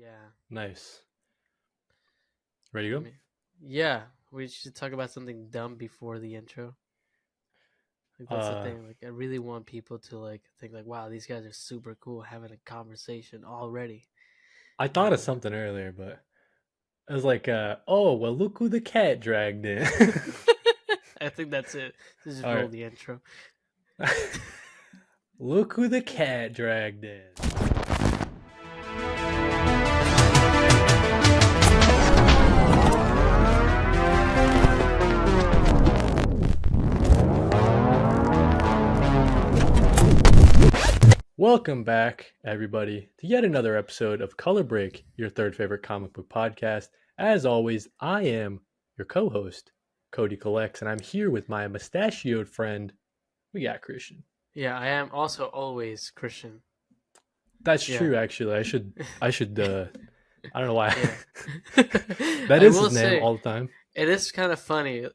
Yeah. Nice. Ready to go? Yeah. We should talk about something dumb before the intro. Like that's the thing. Like I really want people to like think like, wow, these guys are super cool having a conversation already. I thought of something earlier, but I was like, oh, well, look who the cat dragged in. I think that's it. Just All roll right. the intro. Look who the cat dragged in. Welcome back, everybody, to yet another episode of Color Break, your third favorite comic book podcast. As always, I am your co-host, Kody Collects, and I'm here with my mustachioed friend, we got Christian. Yeah, I am also always Christian. That's true, actually. I should. I don't know why. Yeah. That is his name all the time. It is kind of funny.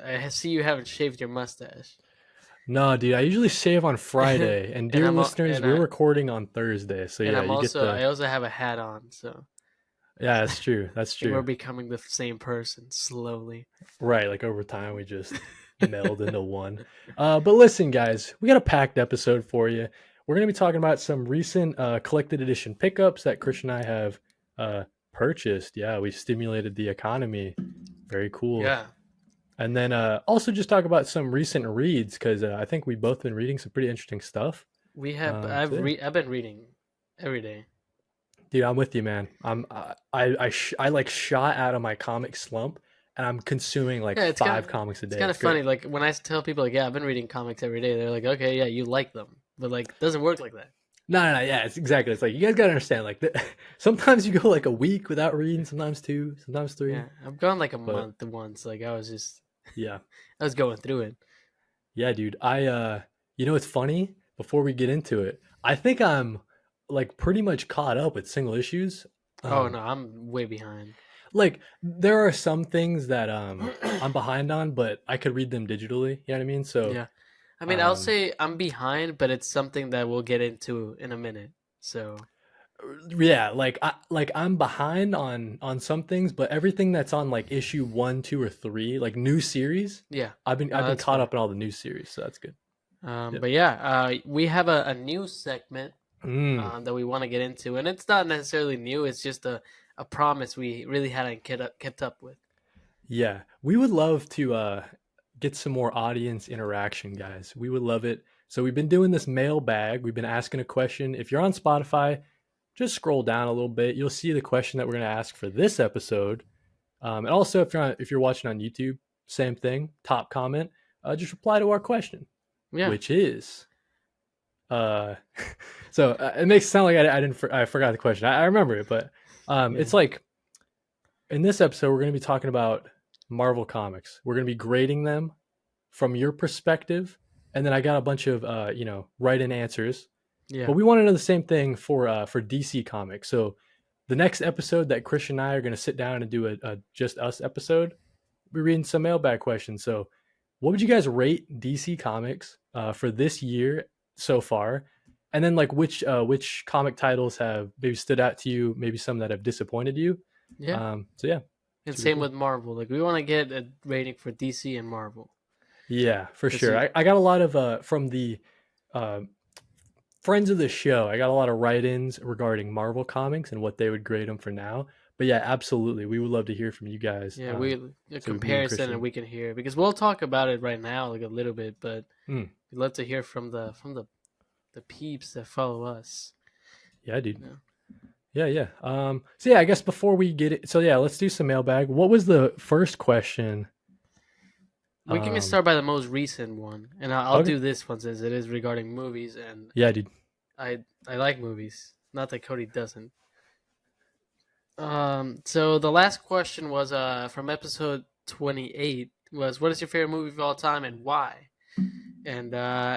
I see you haven't shaved your mustache. No, dude, I usually shave on Friday, and dear listeners, we're recording on Thursday, so yeah, I also have a hat on, so yeah, that's true. That's true. We're becoming the same person slowly. Right, like over time, we just meld into one. But listen, guys, we got a packed episode for you. We're gonna be talking about some recent collected edition pickups that Christian and I have purchased. Yeah, we stimulated the economy. Very cool. Yeah. And then also just talk about some recent reads because I think we've both been reading some pretty interesting stuff. We have. I've been reading every day. Dude, I'm with you, man. I like shot out of my comic slump, and I'm consuming like five comics a day. It's kind of funny. Like when I tell people, like, yeah, I've been reading comics every day. They're like, okay, yeah, you like them, but like, it doesn't work like that. No, yeah, it's exactly. It's like you guys gotta understand. Like, sometimes you go like a week without reading, sometimes 2, sometimes 3. Yeah, I've gone like a month once. Like I was just. Yeah. I was going through it. Yeah, dude. You know, it's funny. Before we get into it, I think I'm like pretty much caught up with single issues. Oh no, I'm way behind. Like there are some things that I'm behind on, but I could read them digitally. You know what I mean? So yeah, I mean, I'll say I'm behind, but it's something that we'll get into in a minute. So. Yeah, I'm behind on some things, but everything that's on like issue 1, 2, or 3, like new series. Yeah, I've been caught up in all the new series, so that's good. But yeah, we have a new segment that we want to get into, and it's not necessarily new. It's just a promise we really hadn't kept up with. Yeah, we would love to get some more audience interaction, guys. We would love it. So we've been doing this mailbag. We've been asking a question. If you're on Spotify, just scroll down a little bit. You'll see the question that we're going to ask for this episode. And also, if you're watching on YouTube, same thing. Top comment. Just reply to our question, which is. So it makes it sound like I forgot the question. I remember it, but it's like in this episode we're going to be talking about Marvel comics. We're going to be grading them from your perspective, and then I got a bunch of write-in answers. Yeah. But we want to know the same thing for DC Comics. So the next episode that Christian and I are going to sit down and do a Just Us episode, we're reading some mailbag questions. So what would you guys rate DC Comics for this year so far? And then like which comic titles have maybe stood out to you, maybe some that have disappointed you? Yeah. So yeah. And same with Marvel. Like we want to get a rating for DC and Marvel. Yeah, for sure. I got a lot of from the friends of the show, I got a lot of write-ins regarding Marvel comics and what they would grade them for now. But yeah, absolutely, we would love to hear from you guys. Yeah, a comparison, and we can hear because we'll talk about it right now, like a little bit. But we'd love to hear from the peeps that follow us. Yeah, dude. Yeah. So yeah, I guess before we get it, so yeah, let's do some mailbag. What was the first question? We can start by the most recent one, and I'll do this one since it is regarding movies. And yeah, dude, I like movies. Not that Kody doesn't. So the last question was from episode 28 was, what is your favorite movie of all time and why? And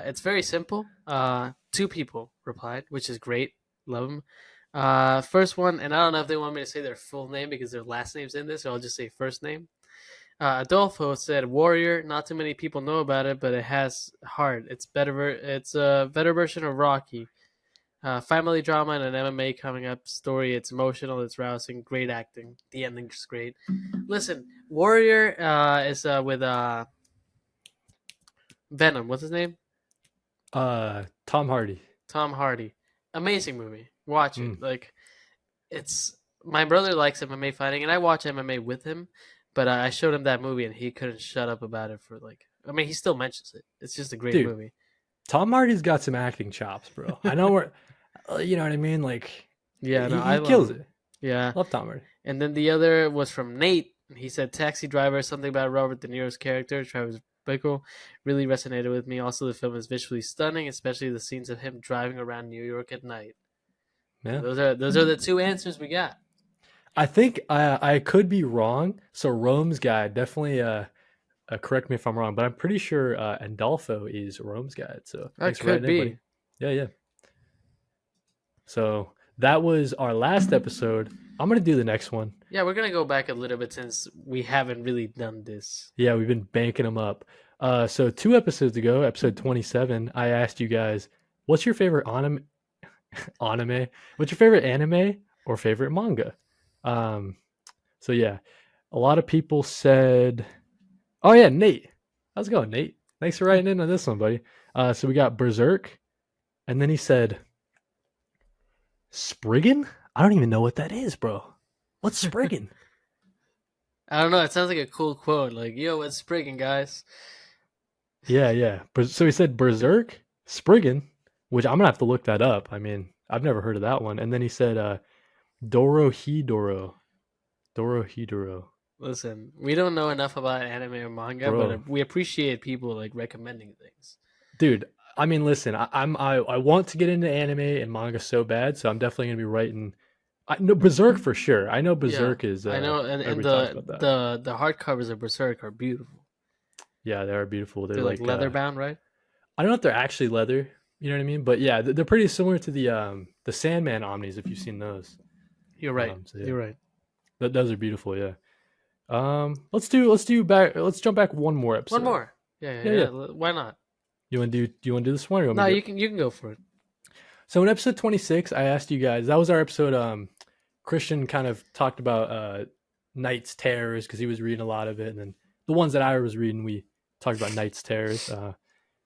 it's very simple. 2 people replied, which is great. Love them. First one, and I don't know if they want me to say their full name because their last name's in this, so I'll just say first name. Adolfo said, Warrior. Not too many people know about it, but it has heart. It's a better version of Rocky. Family drama and an MMA coming up. Story, it's emotional, it's rousing, great acting. The ending's great. Listen, Warrior is with Venom. What's his name? Tom Hardy. Tom Hardy. Amazing movie. Watch it. Mm. Like, it's my brother likes MMA fighting, and I watch MMA with him. But I showed him that movie, and he couldn't shut up about it for like. I mean, he still mentions it. It's just a great Dude, movie. Tom Hardy's got some acting chops, bro. I know we're, you know what I mean? Like, Yeah, no, he kills it. Yeah. Love Tom Hardy. And then the other was from Nate. He said Taxi Driver, something about Robert De Niro's character, Travis Bickle, really resonated with me. Also, the film is visually stunning, especially the scenes of him driving around New York at night. Yeah. Those are the two answers we got. I think I could be wrong. So Rome's guide, definitely correct me if I'm wrong, but I'm pretty sure Andolfo is Rome's guide. So That could be. buddy. Yeah. So that was our last episode. I'm gonna do the next one. Yeah, we're gonna go back a little bit since we haven't really done this. Yeah, we've been banking them up. So 2 episodes ago, episode 27, I asked you guys, what's your favorite anime? What's your favorite anime or favorite manga? So yeah, a lot of people said, oh yeah, Nate. How's it going, Nate? Thanks for writing in on this one, buddy. So we got Berserk, and then he said, Spriggan? I don't even know what that is, bro. What's Spriggan? I don't know. It sounds like a cool quote. Like, yo, it's Spriggan, guys. Yeah. So he said Berserk, Spriggan, which I'm gonna have to look that up. I mean, I've never heard of that one. And then he said Dorohedoro. Listen, we don't know enough about anime or manga, Bro. but we appreciate people like recommending things. Dude, I mean, listen, I want to get into anime and manga so bad, so I'm definitely gonna be writing. I know Berserk for sure. I know Berserk is. I know, and the hardcovers of Berserk are beautiful. Yeah, they are beautiful. They're like leather bound, right? I don't know if they're actually leather. You know what I mean? But yeah, they're pretty similar to the Sandman Omnis if you've seen those. You're right. So yeah. You're right. Those are beautiful. Yeah. Let's jump back one more episode. One more. Yeah. Why not? Do you want to do this one? Or no, you can go for it. So in episode 26, I asked you guys. That was our episode. Christian kind of talked about Knight's Terrors because he was reading a lot of it, and then the ones that I was reading, we talked about Knight's Terrors.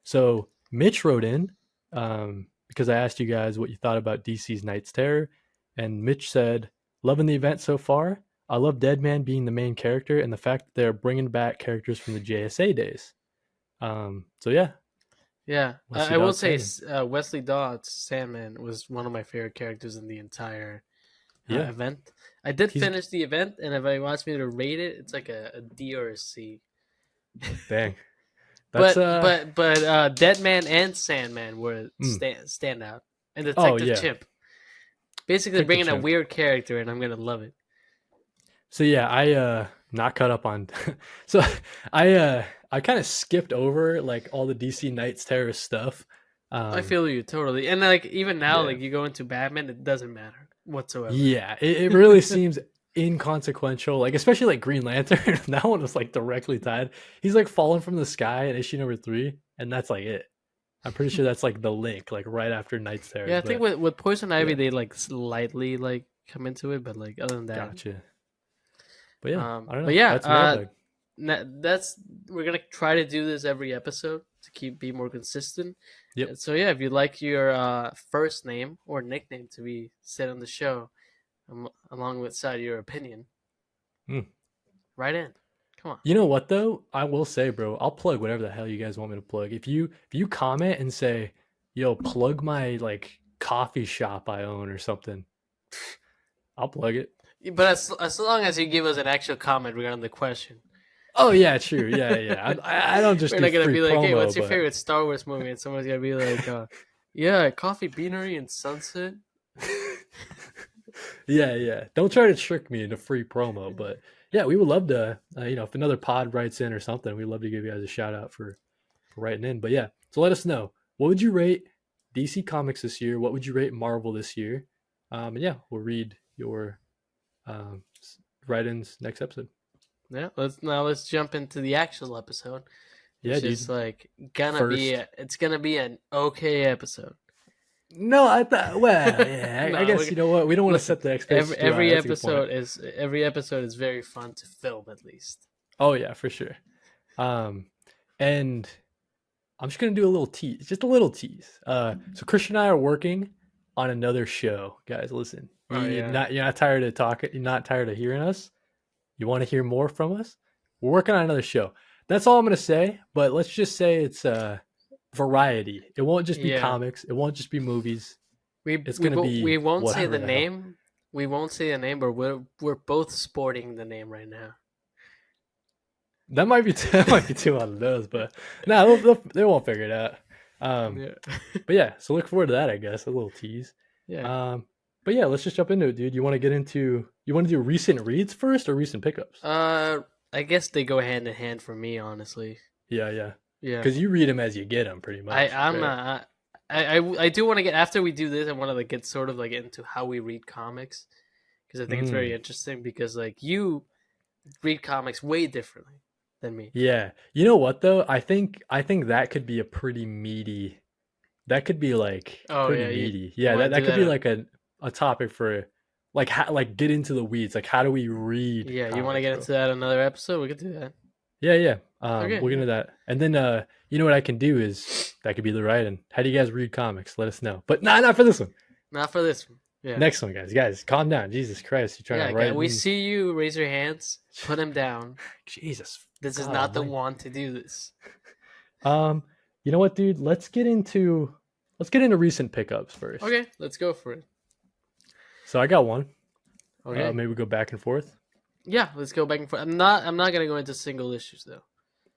So Mitch wrote in because I asked you guys what you thought about DC's Knight's Terror, and Mitch said, "Loving the event so far. I love Deadman being the main character, and the fact that they're bringing back characters from the JSA days." So yeah. Yeah, I will say Wesley Dodds, Sandman, was one of my favorite characters in the entire event. I did finish the event, and if I wants me to rate it, it's like a D or a C. Dang. But Deadman and Sandman were stand out, and Detective Chimp. Basically, bringing a weird character, and I'm gonna love it. So yeah, I not caught up on. So I kind of skipped over like all the DC Knight's Terror stuff. I feel you totally, and like even now, like you go into Batman, it doesn't matter whatsoever. Yeah, it really seems inconsequential. Like especially like Green Lantern, that one was like directly tied. He's like falling from the sky in issue number 3, and that's like it. I'm pretty sure that's like the link, like right after Knight's Terror. Yeah, I think with Poison Ivy, they like slightly like come into it, but like other than that, gotcha. But yeah, I don't know. But yeah, that's we're gonna try to do this every episode to be more consistent. Yep. So yeah, if you'd like your first name or nickname to be said on the show, along with your opinion, write in. Come on. You know what though? I will say, bro, I'll plug whatever the hell you guys want me to plug. If you comment and say, "Yo, plug my like coffee shop I own" or something, I'll plug it. But as long as you give us an actual comment regarding the question. Oh yeah, true. Yeah. I don't just. We're do not gonna free be like, promo, "Hey, what's your favorite Star Wars movie?" And someone's gonna be like, "Yeah, Coffee Beanery and Sunset." Yeah. Don't try to trick me into free promo, but yeah, we would love to. If another pod writes in or something, we'd love to give you guys a shout out for writing in. But yeah, so let us know, what would you rate DC Comics this year? What would you rate Marvel this year? And yeah, we'll read your write-ins next episode. Yeah, let's jump into the actual episode. Yeah, dude. It's like it's gonna be an okay episode. No, I thought. Well, yeah, I No, guess you know what. We don't want to listen. set the expectations too high. That's a good point. Every episode is very fun to film at least. Oh yeah, for sure. Um, and I'm just gonna do a little tease, just a little tease. So Christian and I are working on another show, guys. Listen, Oh yeah, you're not tired of talking. You're not tired of hearing us. You want to hear more from us? We're working on another show. That's all I'm gonna say. But let's just say it's variety. It won't just be yeah. comics. It won't just be movies. It's We gonna we be won't say whatever the the hell. name. We won't say the name, but we're both sporting the name right now. That might be that might be too on those, but no, they won't figure it out. Um, Yeah. but yeah, so look forward to that. I guess a little tease. Yeah. Um, but yeah, let's just jump into it, dude. You want to get into you want to do recent reads first or recent pickups? I guess they go hand in hand for me, honestly. Yeah, yeah, Yeah. because you read them as you get them, pretty I much, I'm right? I do want to get after we do this. I want to like get sort of like into how we read comics because I think it's very Mm, interesting because like you read comics way differently than me. yeah. You know what though? I think that could be a pretty meaty. That could be like Oh pretty yeah, meaty. you Yeah, want that to that do could that? be like a topic for like like get into the weeds. Like how do we read Yeah, you want to comics, get bro? into that another episode? We could do that. Yeah, yeah. Okay, We'll get yeah. into that. And then you know what I can do is that could be the writing. How do you guys read comics? Let us know. But not for this one. Not for this one. Yeah, Next one, guys. Guys, calm down. Jesus Christ, you're trying yeah. to write We in. see you. Raise your hands. Put him down. Jesus, This is God not the Almighty. one to do this. Um, you know what, dude? Let's get into recent pickups first. Okay, let's go for it. So I got one. Okay. Maybe we go back and forth. Yeah, let's go back and forth. I'm not gonna go into single issues though.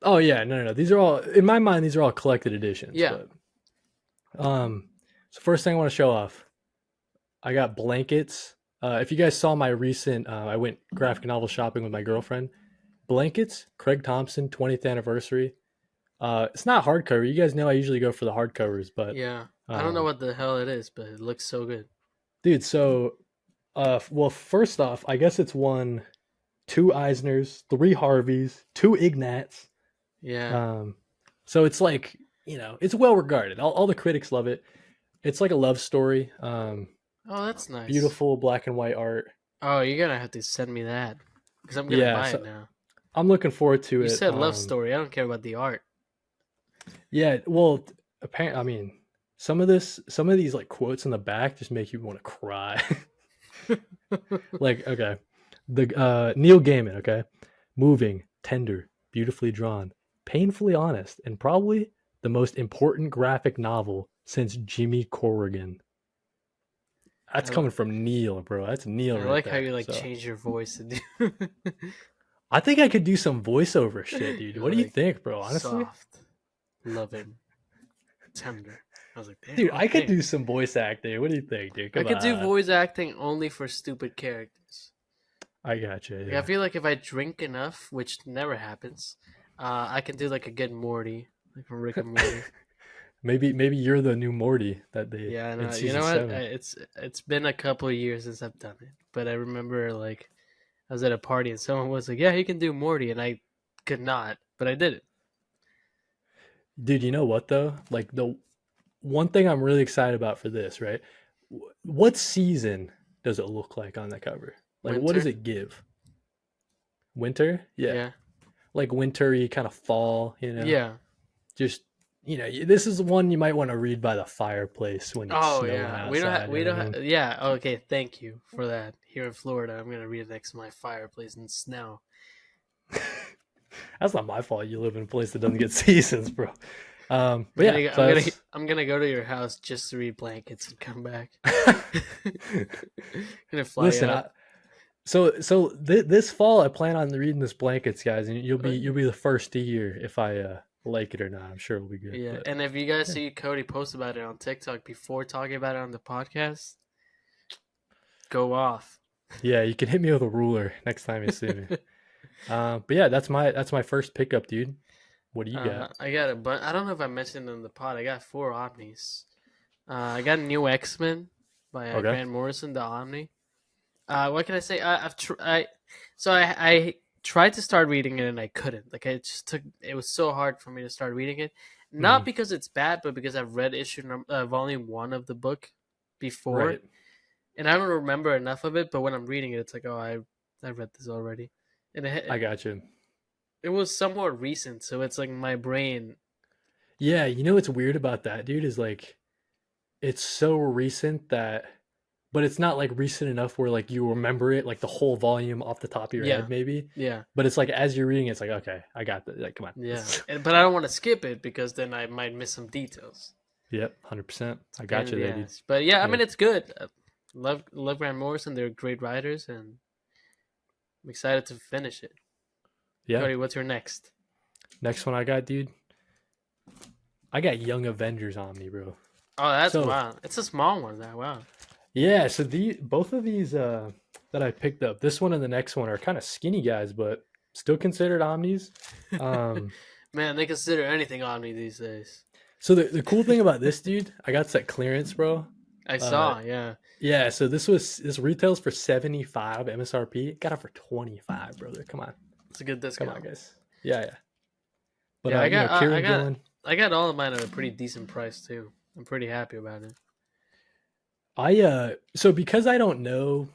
Oh yeah, no, no, no. These are all in my mind. These are all collected editions. Yeah. But so first thing I want to show off, I got blankets. If you guys saw my recent, I went graphic novel shopping with my girlfriend. Blankets, Craig Thompson, 20th anniversary. It's not hardcover. You guys know I usually go for the hardcovers, but Yeah. I don't know um, what the hell it is, but it looks so good. dude. So, well, first off, I guess it's won 2 Eisners, 3 Harveys, 2 Ignats. Yeah. Um, so it's like it's well regarded. All the critics love it. It's like a love story. Oh, that's nice. Beautiful black and white art. Oh, you're gonna have to send me that because I'm gonna Yeah, buy it so now. I'm looking forward to You it. said love story. I don't care about the art. Yeah, well, apparently, I mean, some of these like quotes in the back just make you want to cry. Like, okay, the Neil Gaiman, okay, moving, tender, beautifully drawn, painfully honest, and probably the most important graphic novel since Jimmy Corrigan. I, That's li- coming from Neil, bro. That's Neil I right like how there. you like So change your voice to do I think I could do some voiceover shit, dude. You're What do you like think, bro? Honestly, soft, loving, tender. I was like, damn, dude, I could okay. do some voice acting. What do you think, dude? I Come could do on. voice acting only for stupid characters. I got you. Like, I Yeah. feel like if I drink enough, which never happens, I can do like a good Morty, like a Rick and Morty. Maybe you're the new Morty that they Yeah, in no, you season know what? 7. It's been a couple of years since I've done it, but I remember like I was at a party and someone was like, "Yeah, he can do Morty," and I could not, but I did it. Dude, you know what though? Like the one thing I'm really excited about for this, right? What season does it look like on the cover? Like what does Winter, it give? Winter? Yeah. yeah, Like wintry kind of fall, yeah. Just this is one you might want to read by the fireplace when it's Oh snowing yeah, we don't have outside, you we know what don't I mean? have. Yeah, okay. Thank you for that. Here in Florida, I'm gonna read it next to my fireplace in snow. That's not my fault. You live in a place that doesn't get seasons, bro. But I'm yeah, gonna so I'm gonna that's I'm gonna go to your house just to read blankets and come back. Gonna fly listen. out. This fall, I plan on reading this blankets, guys, and you'll Okay. be the first to hear if I like it or not. I'm sure it'll be good. Yeah, But and if you guys yeah, see Kody post about it on TikTok before talking about it on the podcast, go off. yeah, you can hit me with a ruler next time you see me. But yeah, that's my first pickup, dude. What do you got? I got a bunch. I don't know if I mentioned in the pod. I got 4 Omnis. I got a new X-Men by Okay. Grant Morrison, the Omni. What can I say? I tried to start reading it and I couldn't. Like it just took. It was so hard for me to start reading it. Not because it's bad, but because I've read volume 1 of the book before, Right. and I don't remember enough of it. But when I'm reading it, it's like, oh, I read this already, and I got you. it was somewhat recent, so it's like my brain. Yeah, you know what's weird about that, dude, is like it's so recent that, but it's not like recent enough where like you remember it like the whole volume off the top of your head, maybe. Yeah. But it's like as you're reading, it's like, okay, I got that. Like, come on. Yeah, but I don't want to skip it because then I might miss some details. Yep, 100%. I got you there, dude. But yeah, I mean, it's good. Love Grant Morrison. They're great writers, and I'm excited to finish it. Yeah. Cody, what's your next? Next one I got, dude. I got Young Avengers Omni, bro. Oh, that's wow. It's a small one. That wow. Yeah, so both of these that I picked up, this one and the next one are kind of skinny guys, but still considered Omnis. Man, they consider anything Omni these days. So the cool thing about this, dude, I got that clearance, bro. I saw, yeah. Yeah, so this retails for $75 MSRP. Got it for $25, brother. Come on. It's a good discount. Come on, guys. Yeah. But yeah, Kieron Gillen. I got all of mine at a pretty decent price too. I'm pretty happy about it. So because I don't know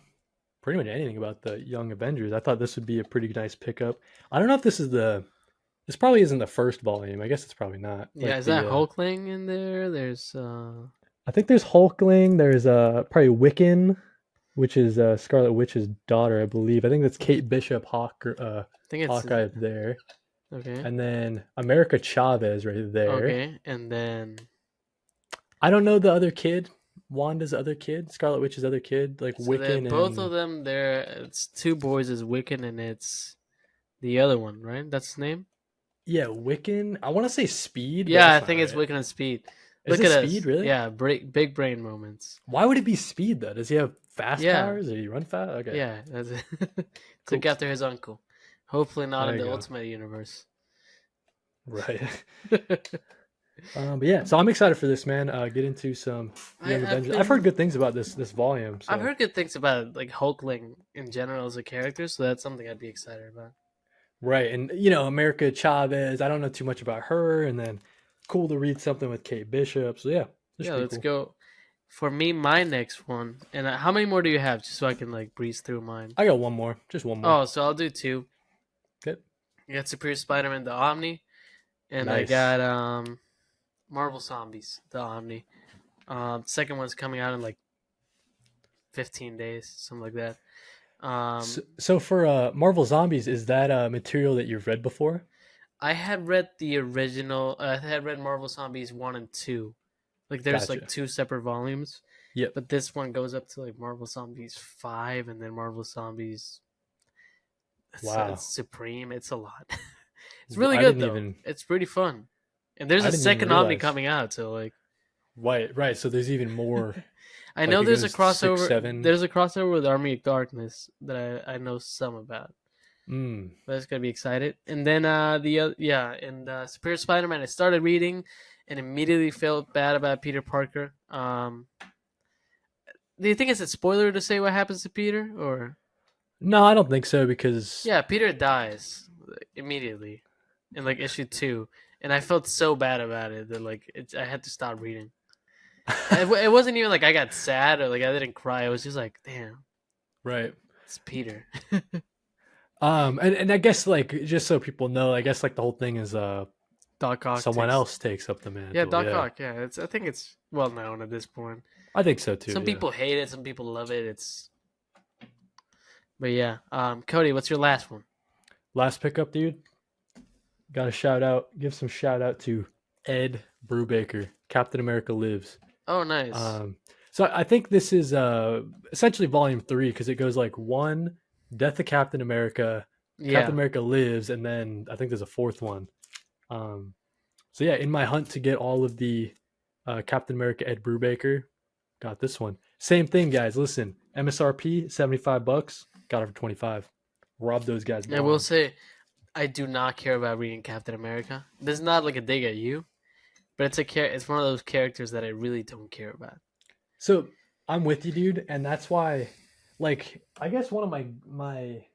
pretty much anything about the Young Avengers, I thought this would be a pretty nice pickup. I don't know if this probably isn't the first volume. I guess it's probably not. Yeah, is that Hulkling in there? There's I think there's Hulkling. There's probably Wiccan, which is Scarlet Witch's daughter, I believe. I think that's Kate Bishop Hawkeye up there. Okay. And then America Chavez right there. Okay, and then I don't know the other kid. Wanda's other kid, Scarlet Witch's other kid, like so Wiccan. Both of them, it's two boys is Wiccan, and it's the other one, right? That's his name. Yeah, Wiccan. I want to say Speed. Yeah, I think it's Wiccan and Speed. Look at Speed, really? Yeah, big brain moments. Why would it be Speed though? Does he have fast powers? Does he run fast? Okay. Yeah, that's it. Took after his uncle. Hopefully not in the Ultimate Universe. Right. But yeah, so I'm excited for this, man. Get into some Young Avengers. I've heard good things about this volume. So. I've heard good things about like Hulkling in general as a character, so that's something I'd be excited about. Right, and America Chavez. I don't know too much about her, and then cool to read something with Kate Bishop. So yeah, let's go. For me, my next one, and how many more do you have, just so I can like breeze through mine? I got one more, just one more. Oh, so I'll do two. Good. I got Superior Spider-Man, the Omni, and nice. I got Marvel Zombies, the Omni. Second one's coming out in like 15 days, something like that. So for Marvel Zombies, is that a material that you've read before? I had read the original. I had read Marvel Zombies 1 and 2. Like there's like two separate volumes. Yeah. But this one goes up to like Marvel Zombies 5 and then Marvel Zombies. It's Supreme. It's a lot. It's really good though. It's pretty fun. And there's a second Omni coming out, so like. Right. So there's even more. I know there's a crossover. 6, there's a crossover with Army of Darkness that I know some about. But it's gonna be excited. And then Superior Spider-Man. I started reading, and immediately felt bad about Peter Parker. Do you think it's a spoiler to say what happens to Peter, or? No, I don't think so because. Yeah, Peter dies immediately, in like issue 2, and I felt so bad about it that like I had to stop reading. It wasn't even like I got sad or like I didn't cry. It was just like, damn. Right. It's Peter. And I guess like just so people know, I guess like the whole thing is Doc Ock someone else takes up the mantle. Yeah, Doc Ock. Yeah, I think it's well known at this point. I think so too. Some people hate it, some people love it. But yeah, Cody, what's your last one? Last pickup, dude. Got to give some shout out to Ed Brubaker, Captain America Lives. Oh, nice. So I think this is essentially volume 3 because it goes like 1, Death of Captain America, Captain America Lives, and then I think there's a 4th one. So yeah, in my hunt to get all of the Captain America Ed Brubaker, got this one. Same thing, guys. Listen, MSRP $75, got it for 25. Rob those guys. I will say, I do not care about reading Captain America. This is not like a dig at you, but it's one of those characters that I really don't care about. So I'm with you, dude, and that's why, like, I guess one of my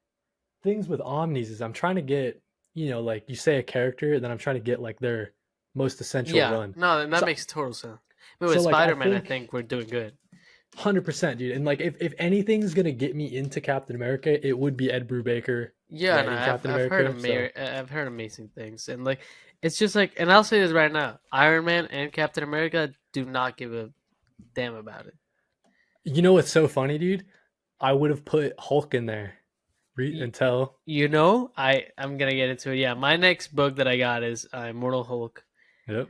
things with Omnis is I'm trying to get, like you say a character, and then I'm trying to get like their most essential Yeah, run. no, that So, makes total sense. But so with like Spider-Man, I think we're doing good. 100%, dude. And like if anything's gonna get me into Captain America, it would be Ed Brubaker Yeah, no, writing Captain I've heard America. So I've heard amazing things, and like it's just like, and I'll say this right now: Iron Man and Captain America do not give a damn about it. you know what's so funny, dude? I would have put Hulk in there Y- until You know, I'm gonna get into it. Yeah, my next book that I got is Immortal Hulk. yep.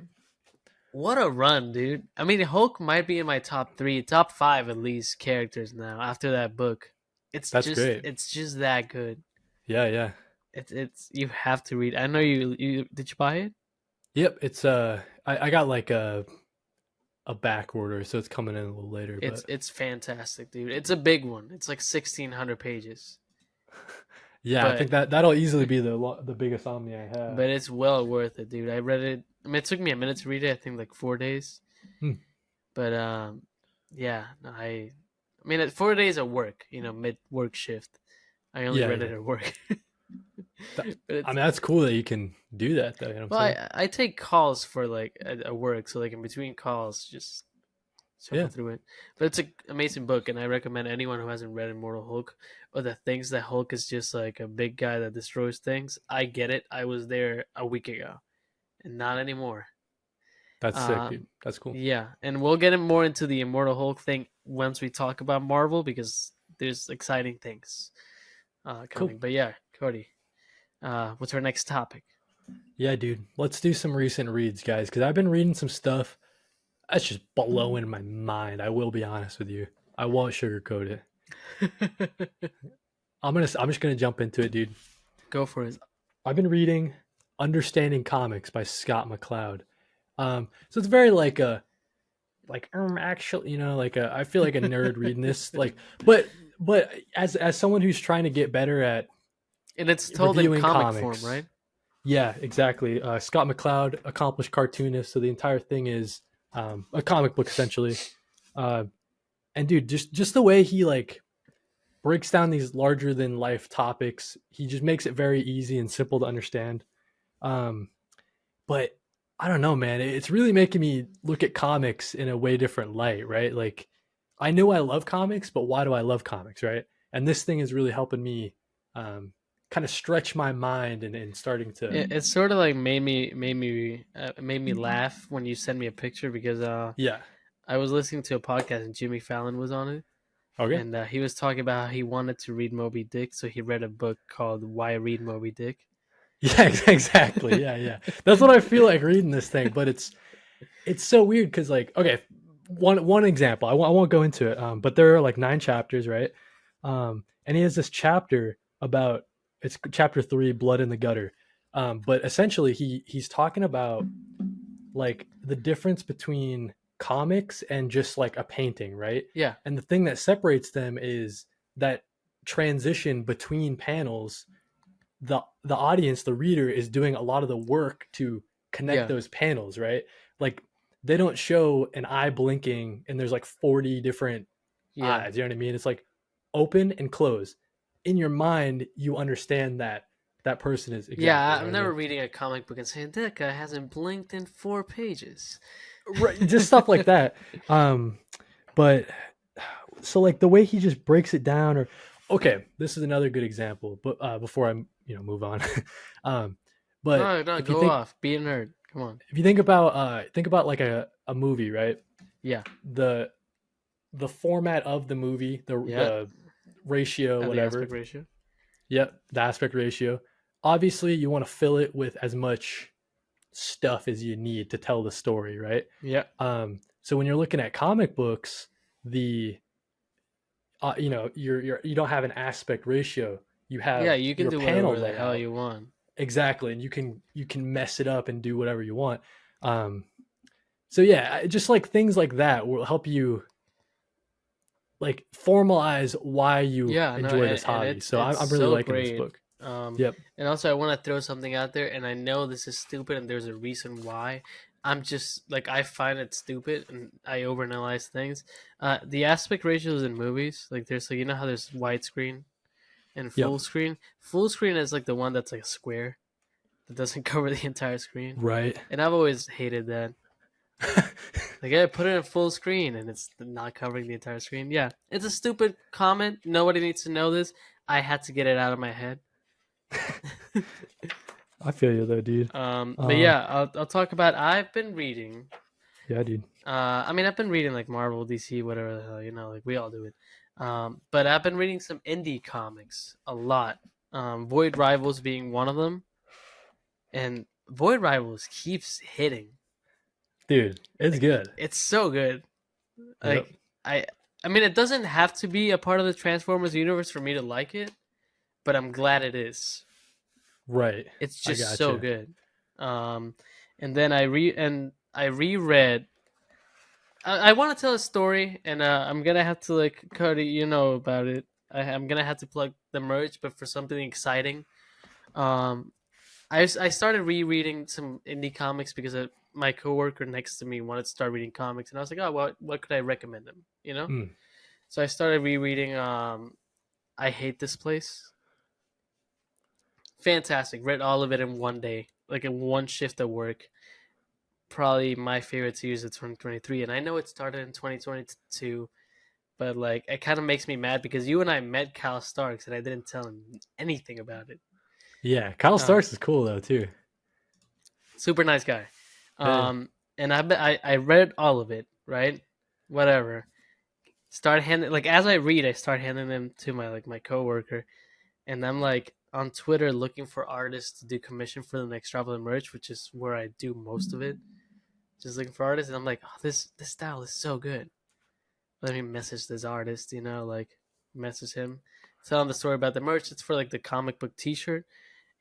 What a run, dude! I mean, Hulk might be in my top three, top five at least characters now after that book. That's great. It's just that good. Yeah, yeah. It's you have to read. I know you did you buy it? Yep. It's I got like a back order, so it's coming in a little later, but It's fantastic, dude. It's a big one. It's like 1,600 pages, yeah, I but think that'll easily be the biggest Omni I have. but it's well worth it, dude. I read it. I mean, it took me a minute to read it. I think like 4 days. Hmm. But yeah, no, I mean, at 4 days at work, mid work shift. I only Yeah, read yeah. it at work. That, But I mean, that's cool that you can do that, though. You know what well, I'm saying? I take calls for like at work, so like in between calls, just Yeah. circle through it. But it's an amazing book, and I recommend anyone who hasn't read Immortal Hulk or that thinks that Hulk is just like a big guy that destroys things. I get it. I was there a week ago, and not anymore. That's sick, dude. Um, That's cool. yeah, and we'll get more into the Immortal Hulk thing once we talk about Marvel because there's exciting things Cool. coming. But yeah, Cody, what's our next topic? Yeah, dude. Let's do some recent reads, guys, because I've been reading some stuff that's just blowing my mind. I will be honest with you. I won't sugarcoat it. I'm just gonna jump into it, dude. Go for it. I've been reading Understanding Comics by Scott McCloud. So it's very like actually, I feel like a nerd reading this, but as someone who's trying to get better at And it's told in reviewing comic comics, form, right? yeah, exactly. Scott McCloud, accomplished cartoonist, so the entire thing is a comic book essentially. And dude, just the way he like breaks down these larger than life topics, he just makes it very easy and simple to understand. Um, but I don't know, man. It's really making me look at comics in a way different light, right? Like, I know I love comics, but why do I love comics, right? And this thing is really helping me kind of stretch my mind and starting to, It's sort of like made me laugh when you sent me a picture because yeah, I was listening to a podcast and Jimmy Fallon was on it, okay, and he was talking about how he wanted to read Moby Dick, so he read a book called Why Read Moby Dick. yeah, exactly, yeah, yeah. That's what I feel like reading this thing, but it's so weird because like, okay, one example, I won't go into it, but there are like 9 chapters, right? And he has this chapter about it's chapter 3, Blood in the Gutter. But essentially, he's talking about like the difference between comics and just like a painting, right? Yeah, And the thing that separates them is that transition between panels. The audience, the reader, is doing a lot of the work to connect yeah, those panels, right? Like they don't show an eye blinking and there's like 40 different yeah, eyes. You know what I mean? It's like open and close. In your mind, you understand that that person is exactly. yeah. You know I'm what I never mean? reading a comic book and saying that guy hasn't blinked in 4 pages. Right, just stuff like that. But so like the way he just breaks it down, or okay, this is another good example. But before I move on, um, but No, no, if you go think off. Be a nerd. Come on. if you think about like a movie, right? Yeah, The the format of the movie, yeah. the ratio, And the whatever. aspect ratio. Yep, the aspect ratio. Obviously, you want to fill it with as much stuff as you need to tell the story, right? Yeah, So when you're looking at comic books, the you don't have an aspect ratio. You yeah. have You can your do panel whatever the hell layout you want. exactly, and you can mess it up and do whatever you want. Um, so yeah, just like things like that will help you like formalize why you Yeah, no, enjoy this and hobby. it's So it's I'm really so liking this great. book. Um, Yep. and also I want to throw something out there, and I know this is stupid, and there's a reason why. I'm just like I find it stupid, and I overanalyze things. The aspect ratios in movies, like there's like how there's widescreen and Yep. full screen. Full screen is like the one that's like a square, that doesn't cover the entire screen. Right. And I've always hated that. Like, I put it in full screen and it's not covering the entire screen. Yeah, it's a stupid comment. Nobody needs to know this. I had to get it out of my head. I feel you though, dude. But yeah, I'll talk about. I've been reading. Yeah, dude. I mean, I've been reading like Marvel, DC, whatever the hell, you know, like we all do it. But I've been reading some indie comics a lot. Void Rivals being one of them, and Void Rivals keeps hitting. Dude, it's good. It's so good. Like Yep. I mean, it doesn't have to be a part of the Transformers universe for me to like it, but I'm glad it is. Right. It's just so good. And then I reread. I want to tell a story, and I'm gonna have to, like, Cody, you know about it. I'm gonna have to plug the merch, but for something exciting. I started rereading some indie comics because my coworker next to me wanted to start reading comics, and I was like, oh, what could I recommend him? You know. Mm. So I started rereading. I Hate This Place. Fantastic. Read all of it in one day, like in one shift of work. Probably my favorite series of 2023, and I know it started in 2022, but like it kind of makes me mad because you and I met Kyle Starks and I didn't tell him anything about it. Yeah, Kyle Starks is cool though too. Super nice guy. And I read all of it, right? Whatever. As I read, I start handing them to my coworker, and I'm like on Twitter looking for artists to do commission for the next drop of the merch, which is where I do most of it. Just looking for artists, and I'm like, oh, this style is so good. Let me message this artist, you know, like message him, tell him the story about the merch. It's for like the comic book T-shirt,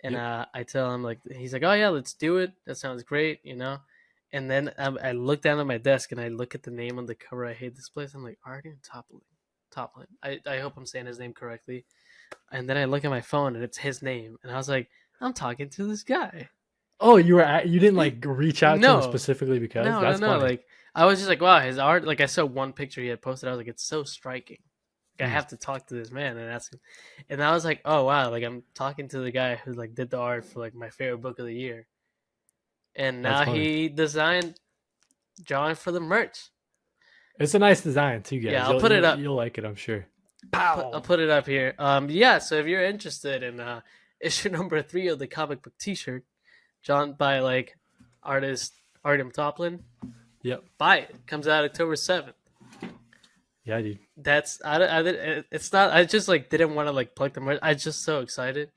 and I tell him, like, he's like, oh yeah, let's do it. That sounds great, you know. And then I look down at my desk and I look at the name on the cover. I Hate This Place. I'm like, Arden Toplin. I hope I'm saying his name correctly. And then I look at my phone and it's his name, and I was like, I'm talking to this guy. Oh, you didn't like reach out to him specifically because that's funny. Like, I was just like, wow, his art. Like, I saw one picture he had posted. I was like, it's so striking. Like, I have to talk to this man and ask him. And I was like, oh wow, like I'm talking to the guy who like did the art for like my favorite book of the year. And now he designed drawing for the merch. It's a nice design too, guys. Yeah, I'll put it up. You'll like it, I'm sure. I'll put it up here. Yeah. So if you're interested in issue number 3 of the comic book T-shirt, drawn by like artist Artem Toplin. Yep. Buy it. Comes out October 7th. Yeah, dude. It's not. I just like didn't want to like plug the merch. I was just so excited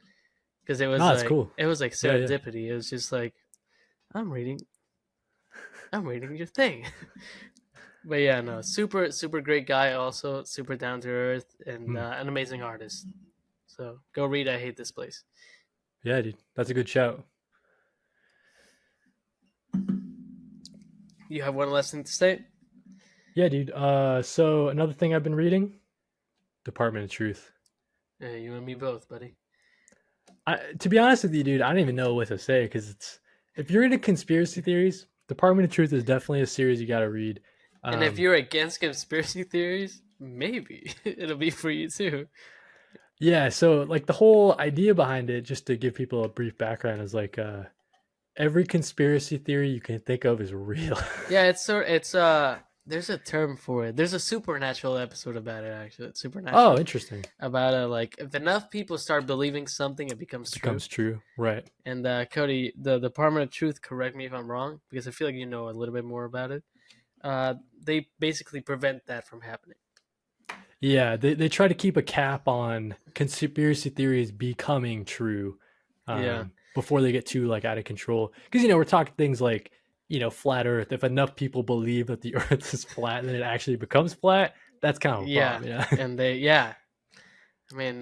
because it was it's cool. It was like serendipity. Yeah. It was just like I'm reading your thing. But yeah, no, super great guy. Also super down to earth and an amazing artist. So go read I Hate This Place. Yeah, dude. That's a good shout. You have one last thing to say? Yeah, dude. So another thing I've been reading, Department of Truth. Yeah, you and me both, buddy. To be honest with you, dude, I don't even know what to say because if you're into conspiracy theories, Department of Truth is definitely a series you got to read. And if you're against conspiracy theories, maybe it'll be for you too. Yeah, so like the whole idea behind it, just to give people a brief background, is like every conspiracy theory you can think of is real. Yeah, there's a term for it. There's a Supernatural episode about it, actually. It's Supernatural. Oh, interesting. About like if enough people start believing something, it becomes true. Becomes true, right? And Cody, the Department of Truth, correct me if I'm wrong, because I feel like you know a little bit more about it. They basically prevent that from happening. Yeah, they try to keep a cap on conspiracy theories becoming true. Before they get too like out of control, because we're talking things like flat Earth. If enough people believe that the Earth is flat and then it actually becomes flat, that's kind of a problem. And I mean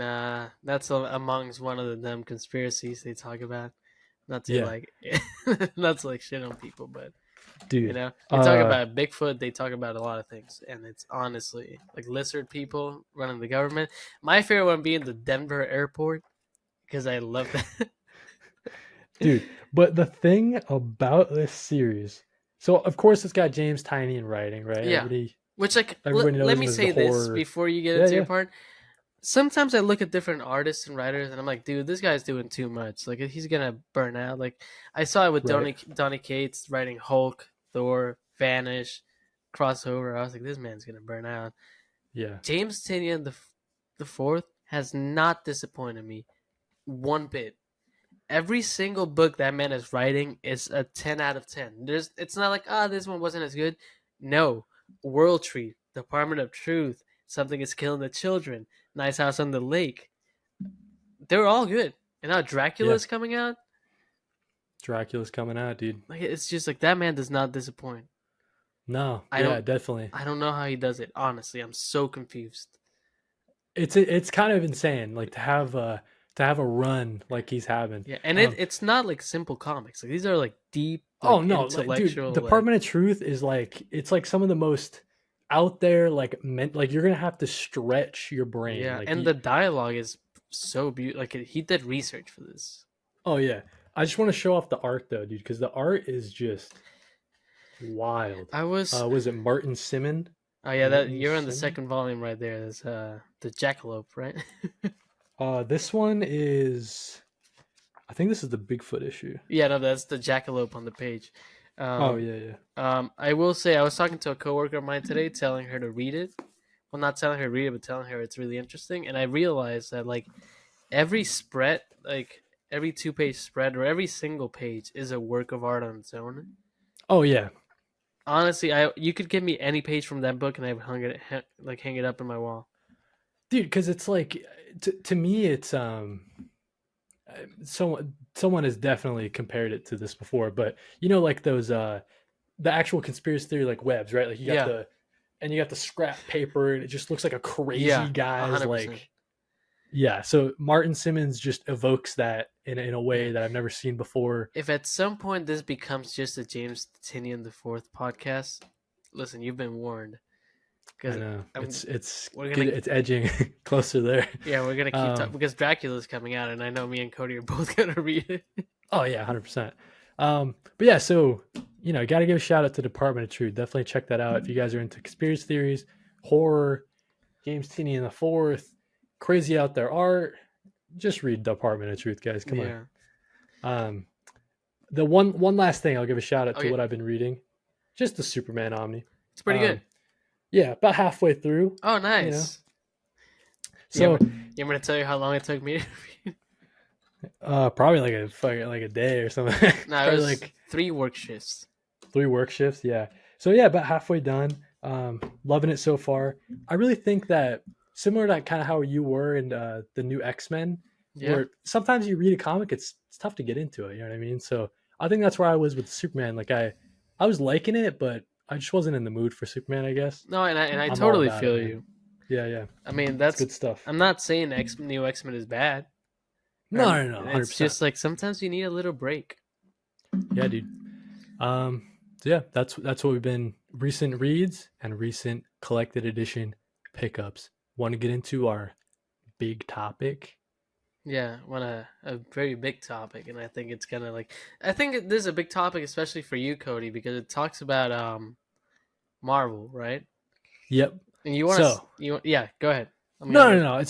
that's amongst one of the dumb conspiracies they talk about. Not to not to like shit on people, but dude, they talk about Bigfoot. They talk about a lot of things, and it's honestly like lizard people running the government. My favorite one being the Denver airport, because I love that. Dude, but the thing about this series, so of course it's got James Tynion writing, right? Yeah. Which like let me say this before you get into your part. sometimes I look at different artists and writers, and I'm like, dude, this guy's doing too much. Like, he's gonna burn out. Like, I saw it with Right. Donny Cates writing Hulk, Thor, Vanish, crossover. I was like, this man's gonna burn out. Yeah. James Tynion the fourth has not disappointed me one bit. Every single book that man is writing is a 10 out of 10. It's not like, this one wasn't as good. No. World Tree, Department of Truth, Something is Killing the Children, Nice House on the Lake. They're all good. And now Dracula's coming out. Dracula's coming out, dude. Like, it's just like that man does not disappoint. No, definitely. I don't know how he does it. Honestly, I'm so confused. It's kind of insane, like to have a run like he's having. Yeah, and it's not like simple comics. Like, these are like deep. Like, oh no, intellectual. Dude, Department of Truth is like, it's like some of the most out there, like you're gonna have to stretch your brain. Yeah, like, and the dialogue is so beautiful. Like, he did research for this. Oh yeah, I just want to show off the art though, dude, because the art is just wild. Was it Martin Simon? Oh yeah, that you're in the second volume right there. There's the Jackalope, right? This one is, I think this is the Bigfoot issue. Yeah, no, that's the Jackalope on the page. Oh yeah. I will say, I was talking to a coworker of mine today, telling her to read it. Well, not telling her to read it, but telling her it's really interesting. And I realized that like every spread, like every 2-page spread or every single page is a work of art on its own. Oh yeah. Honestly, you could give me any page from that book and I would hang it up in my wall. Dude, because it's like, to me, it's someone has definitely compared it to this before, but you know, like those the actual conspiracy theory like webs, right? Like you got you got the scrap paper, and it just looks like a crazy guy's 100%. Like, yeah. So Martin Simmons just evokes that in a way that I've never seen before. If at some point this becomes just a James Tynion IV podcast, listen, you've been warned. I know it's edging closer there. Yeah, we're gonna keep talking because Dracula's coming out, and I know me and Kody are both gonna read it. Oh yeah, 100%. But yeah, so you know, got to give a shout out to Department of Truth. Definitely check that out if you guys are into conspiracy theories, horror, James Tynion IV, crazy out there art. Just read Department of Truth, guys. Come on. The one last thing I'll give a shout out to what I've been reading, just the Superman Omni. It's pretty good. Yeah, about halfway through. Oh, nice. You know? So, you want me to tell you how long it took me to read? Probably like a day or something. No, it was like 3 work shifts. 3 work shifts, yeah. So yeah, about halfway done. Loving it so far. I really think that similar to kind of how you were in the new X-Men, where sometimes you read a comic, it's tough to get into it. You know what I mean? So I think that's where I was with Superman. Like I was liking it, but I just wasn't in the mood for Superman, I guess. No, and I totally feel you. Yeah. I mean, that's good stuff. I'm not saying new X-Men is bad. No. 100%. It's just like sometimes you need a little break. Yeah, dude. So yeah, that's what we've been, recent reads and recent collected edition pickups. Want to get into our big topic? Yeah, a very big topic, and I think it's gonna I think this is a big topic, especially for you, Kody, because it talks about Marvel, right? Yep. And you want go ahead. No.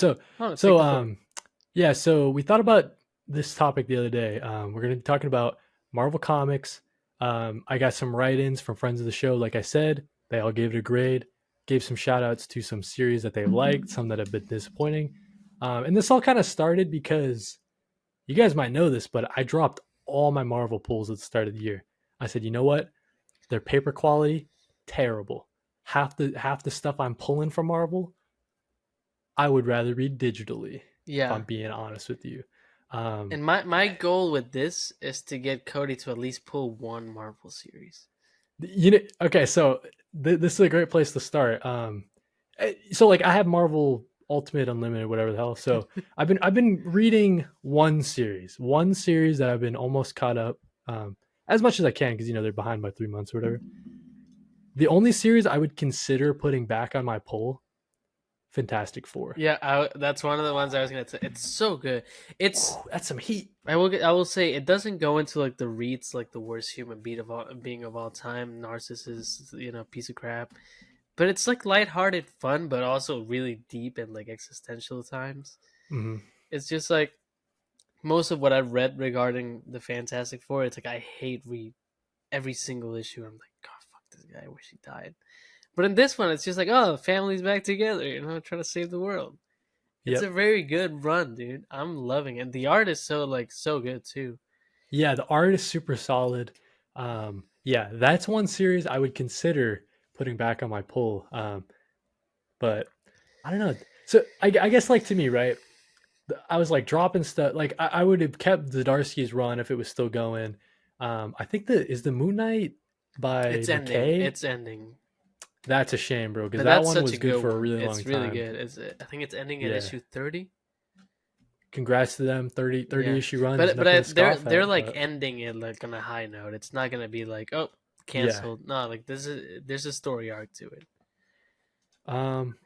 So we thought about this topic the other day. We're gonna be talking about Marvel Comics. I got some write-ins from friends of the show. Like I said, they all gave it a grade. Gave some shout-outs to some series that they liked, some that have been disappointing. And this all kind of started because you guys might know this, but I dropped all my Marvel pulls at the start of the year. I said, you know what? Their paper quality, terrible. Half the stuff I'm pulling from Marvel, I would rather read digitally. Yeah. If I'm being honest with you. And my goal with this is to get Kody to at least pull one Marvel series. You know, okay, so this is a great place to start. So like I have Marvel Ultimate Unlimited, whatever the hell. So I've been reading one series that I've been almost caught up, as much as I can, because you know they're behind by 3 months or whatever. The only series I would consider putting back on my pull, Fantastic Four. Yeah, that's one of the ones I was gonna say. It's so good. That's some heat. I will say it doesn't go into like the reads like the worst human being of all time, narcissist, piece of crap. but it's like lighthearted fun, but also really deep and like existential at times. Hmm. It's just like most of what I've read regarding the Fantastic Four. It's like I hate read every single issue. I'm like, God, fuck this guy. I wish he died. But in this one, it's just like, oh, family's back together, trying to save the world. It's a Yep. very good run, dude. I'm loving it. The art is so good too. Yeah, the art is super solid. Yeah, that's one series I would consider putting back on my pull. But I don't know. So I guess like to me, right? I was like dropping stuff. Like I would have kept Zdarsky's run if it was still going. I think the Moon Knight by It's ending. McKay. It's ending. That's a shame, bro, because But that that's one such was a good good for a one. really long It's really time. good. I think it's ending at Yeah. issue 30. Congrats to them. 30 Yeah, issue run is but nothing to scoff they're at. like But ending it like on a high note. It's not gonna be like, oh, yeah. canceled. No, like there's a story arc to it. Um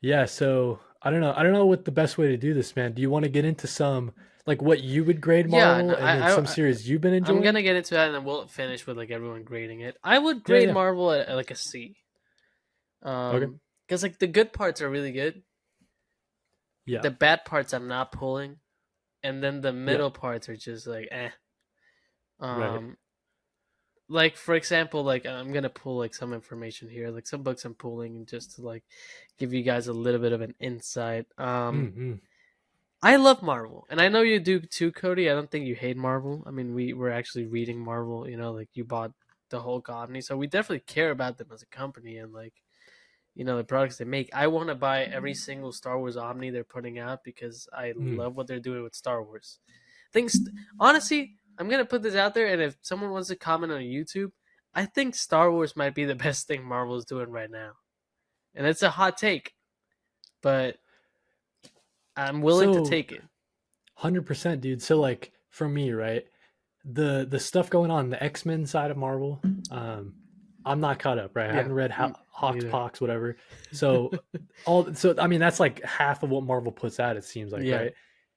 yeah, so I don't know what the best way to do this, man. Do you want to get into some like what you would grade Yeah, no, Marvel and then some series you've been I'm enjoying? gonna get into that, and then we'll finish with like everyone grading it. I would Yeah, grade yeah. Marvel at like a C. Okay. Because like the good parts are really good. Yeah. The bad parts I'm not pulling, and then the Yeah. middle parts are just like eh. Right. Um, like for example, like I'm gonna pull like some information here, like some books I'm pulling just to like give you guys a little bit of an insight. Mm-hmm. I love Marvel, and I know you do too, Cody. I don't think you hate Marvel. I mean, we were actually reading Marvel. Like you bought the Hulk Omni, so we definitely care about them as a company and like the products they make. I want to buy every single Star Wars Omni they're putting out because I Mm. love what they're doing with Star Wars. Things honestly, I'm gonna put this out there, and if someone wants to comment on YouTube, I think Star Wars might be the best thing Marvel's doing right now, and it's a hot take, but I'm willing to So take it. 100%, dude. So like for me, right? The stuff going on the X-Men side of Marvel, I'm not caught up, right? I Yeah, haven't read Hawks neither. Pox, whatever. So I mean that's like half of what Marvel puts out, it seems like, Yeah, right?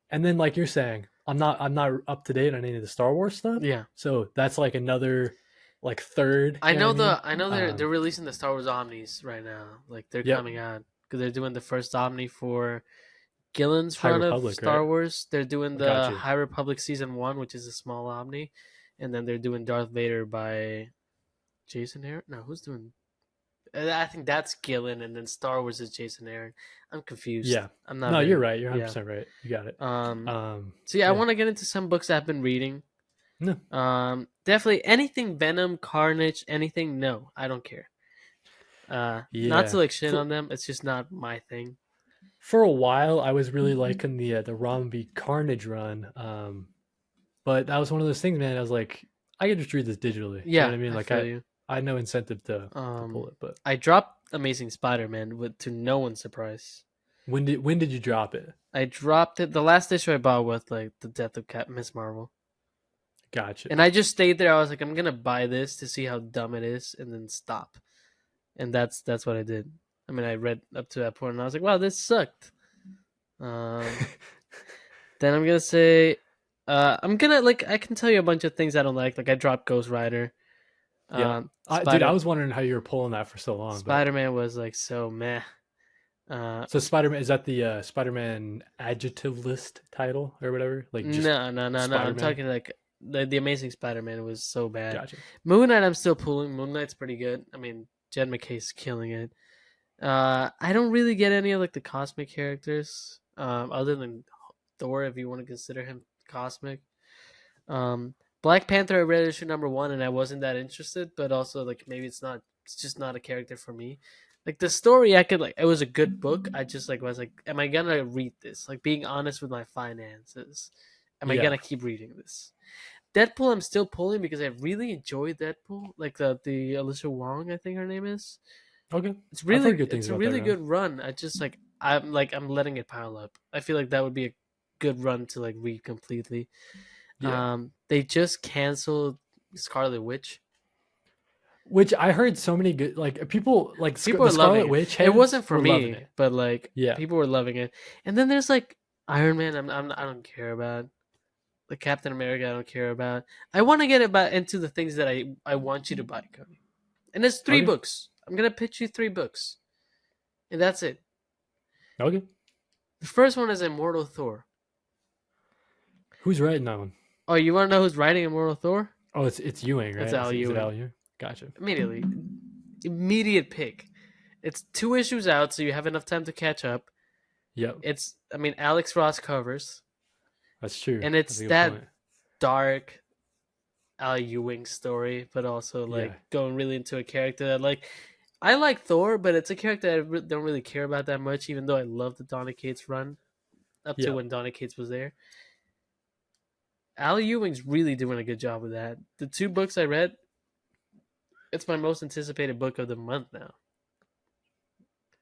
And then like you're saying, I'm not up to date on any of the Star Wars stuff. yeah. So that's like another like third, you know what I mean? I know they're releasing the Star Wars Omnis right now. Like they're Yep. coming out because they're doing the first Omni for Gillen's High run of Republic, right? Star Wars. They're doing the Gotcha. High Republic season 1, which is a small Omni, and then they're doing Darth Vader by Jason Aaron. No, who's doing? I think that's Gillen, and then Star Wars is Jason Aaron. I'm confused. Yeah. I'm not No, you're very right. You're yeah. 100% right. You got it. So yeah, I Yeah. want to get into some books I've been reading. No. Definitely anything Venom, Carnage, anything. No, I don't care. Not to Yeah. like shit on them. It's just not my thing. For a while I was really liking the Rom Carnage run. But that was one of those things, man. I was like, I could just read this digitally. You know Yeah, what I mean? I Like feel you. I had no incentive to pull it. But I dropped Amazing Spider-Man to no one's surprise. when did you drop it? I dropped it. The last issue I bought was like the death of Miss Marvel, Gotcha. and I just stayed there. I was like, I'm gonna buy this to see how dumb it is, and then stop. And that's what I did. I mean, I read up to that point, and I was like, wow, this sucked. Then I'm gonna say, I'm gonna like I can tell you a bunch of things I don't like. Like I dropped Ghost Rider. Yeah. Dude, I was wondering how you were pulling that for so long. But Spider-Man was like so meh. so Spider-Man, is that the Spider-Man adjective list title or whatever? Like just No. I'm Spider-Man? talking like the Amazing Spider-Man was so bad. Gotcha. Moon Knight, I'm still pulling. Moon Knight's pretty good. I mean, Jed McKay's killing it. I don't really get any of like the cosmic characters, other than Thor, if you want to consider him cosmic. Black Panther, I read issue number 1, and I wasn't that interested. But also, like maybe it's just not a character for me. Like the story, I could like it was a good book. I just like was like, am I gonna read this? Like being honest with my finances, am I Yeah. gonna keep reading this? Deadpool, I'm still pulling because I really enjoyed Deadpool. Like the Alicia Wong, I think her name is. Okay. I've heard good things It's a about that really run. good run. I just I'm letting it pile up. I feel like that would be a good run to like read completely. Yeah. They just canceled Scarlet Witch. Which I heard so many good like people like People the are loving Scarlet it. Witch It heads wasn't for were loving me, it. but like Yeah. people were loving it. And then there's like Iron Man. I don't care about. The Captain America. I don't care about. I want to get about into the things that I want you to buy, Cody. And it's 3 Okay. books. I'm gonna pitch you 3 books, and that's it. Okay. The first one is Immortal Thor. Who's writing that one? Oh, you want to know who's writing Immortal Thor? Oh, it's Ewing, right? It's Al Is it Ewing. Al Ewing? Gotcha. Immediate pick. It's 2 issues out, so you have enough time to catch up. Yep. Alex Ross covers. That's true. And it's that dark Al Ewing story, but also going really into a character that I like Thor, but it's a character I don't really care about that much, even though I love the Donny Cates run up to when Donny Cates was there. Al Ewing's really doing a good job with that. The 2 books I read, it's my most anticipated book of the month now.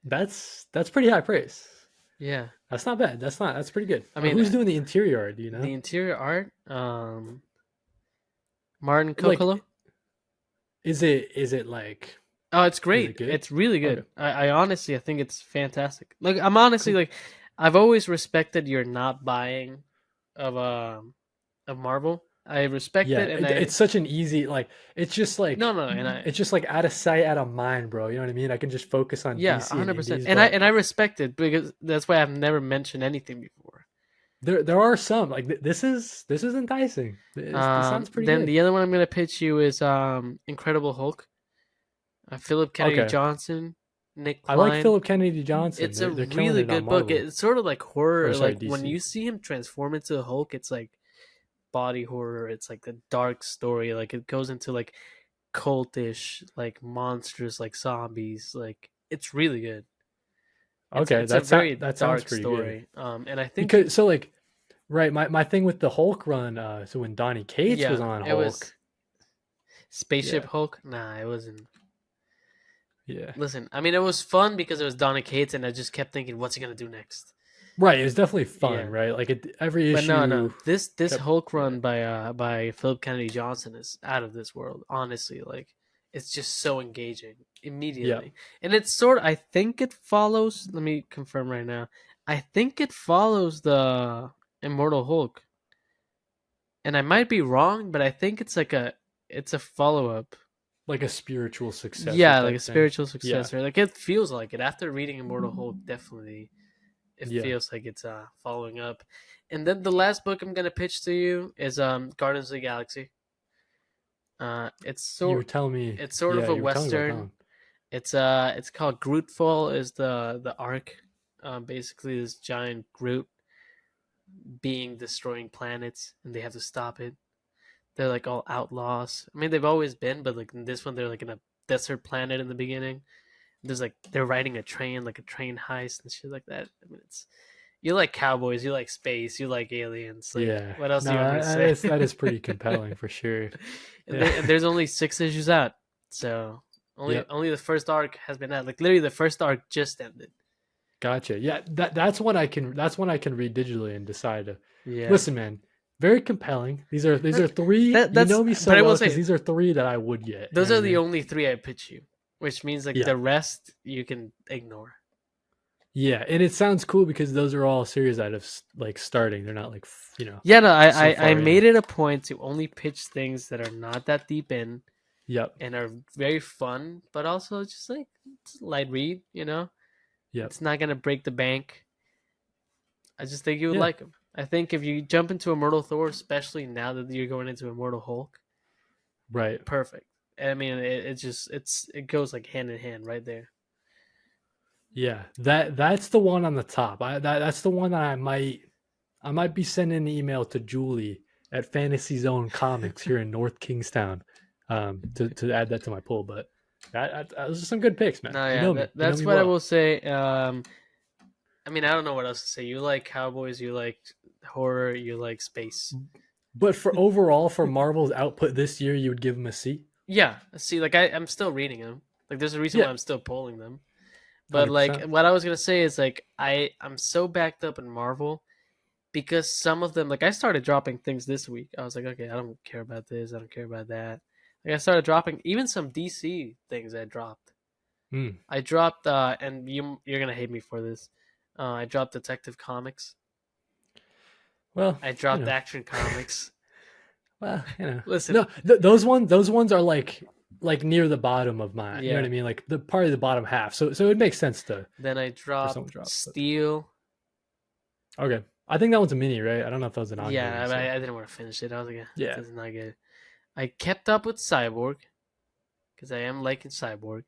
That's pretty high praise. Yeah. That's not bad. That's pretty good. I mean, who's doing the interior art, do you know? The interior art, Martin Kokolo. Is it like... Oh, it's great. It's really good. Okay. I honestly, I think it's fantastic. I'm honestly I've always respected your not buying of Marvel. I respect it, and it's such an easy it's just like it's just like out of sight, out of mind, bro. You know what I mean? I can just focus on DC 100%. And I respect it because that's why I've never mentioned anything before. There are some this is enticing. This sounds pretty good. Then the other one I'm gonna pitch you is Incredible Hulk. Phillip Kennedy Johnson, Nick Klein. I like Phillip Kennedy Johnson. It's a really good book. It's sort of like horror. When you see him transform into the Hulk, it's like body horror. It's like a dark story. It goes into cultish, monsters, zombies. It's really good. Okay, it's a very that dark pretty story. Good. And I think right. My thing with the Hulk run. So when Donny Cates was on Hulk, it was Spaceship Hulk. Nah, it wasn't. Yeah. Listen, it was fun because it was Donny Cates, and I just kept thinking, what's he gonna do next? Right, it was definitely fun, right? Every issue. But no. This Hulk run by Phillip Kennedy Johnson is out of this world. Honestly, it's just so engaging immediately, and it's I think it follows. Let me confirm right now. I think it follows the Immortal Hulk, and I might be wrong, but I think it's it's a follow up. Like a spiritual successor. Yeah, like a spiritual successor. Yeah. It feels like it. After reading Immortal Hulk, definitely it feels like it's following up. And then the last book I'm gonna pitch to you is Guardians of the Galaxy. It's you were telling me it's sort of a Western. It's called Grootfall is the arc. Basically this giant Groot being destroying planets, and they have to stop it. They're all outlaws. They've always been, but in this one, they're in a desert planet in the beginning. There's they're riding a train, a train heist and shit like that. It's you like cowboys, you like space, you like aliens. What else do you want to say? That is pretty compelling for sure. And there's only 6 issues out, so only the first arc has been out. Literally, the first arc just ended. Gotcha. Yeah, that's one I can read digitally and decide to. Yeah. Listen, man. Very compelling. These are 3. You know me so well because these are 3 that I would get. Those are the only 3 I pitch you, which means the rest you can ignore. Yeah, and it sounds cool because those are all series that have starting. They're not Yeah, no, I made it a point to only pitch things that are not that deep in. Yep. And are very fun, but also just it's a light read. Yep. It's not gonna break the bank. I just think you would like them. I think if you jump into Immortal Thor, especially now that you're going into Immortal Hulk, right? Perfect. It goes hand in hand right there. Yeah, that's the one on the top. That's the one that I might be sending an email to Julie at Fantasy Zone Comics here in North Kingstown to add that to my pull. But those are some good picks, man. No, yeah, that's what I will say. I don't know what else to say. You like cowboys, you like horror, you like space. But for Marvel's output this year, you would give them a C? Yeah, a C. I'm still reading them. There's a reason why I'm still pulling them. But 100%. What I was gonna say is I'm so backed up in Marvel because some of them I started dropping things this week. I was okay, I don't care about this, I don't care about that. I started dropping even some DC things I dropped. I dropped and you're gonna hate me for this. I dropped Detective Comics. Well, I dropped Action Comics. Well, listen. No, those ones are like near the bottom of mine. You know what I mean? Like the part of the bottom half. So it makes sense to. Then I dropped Steel. Okay. I think that one's a mini, right? I don't know if that was an ongoing. Yeah, so. I didn't want to finish it. I was like, yeah, this is not good. I kept up with Cyborg because I am liking Cyborg.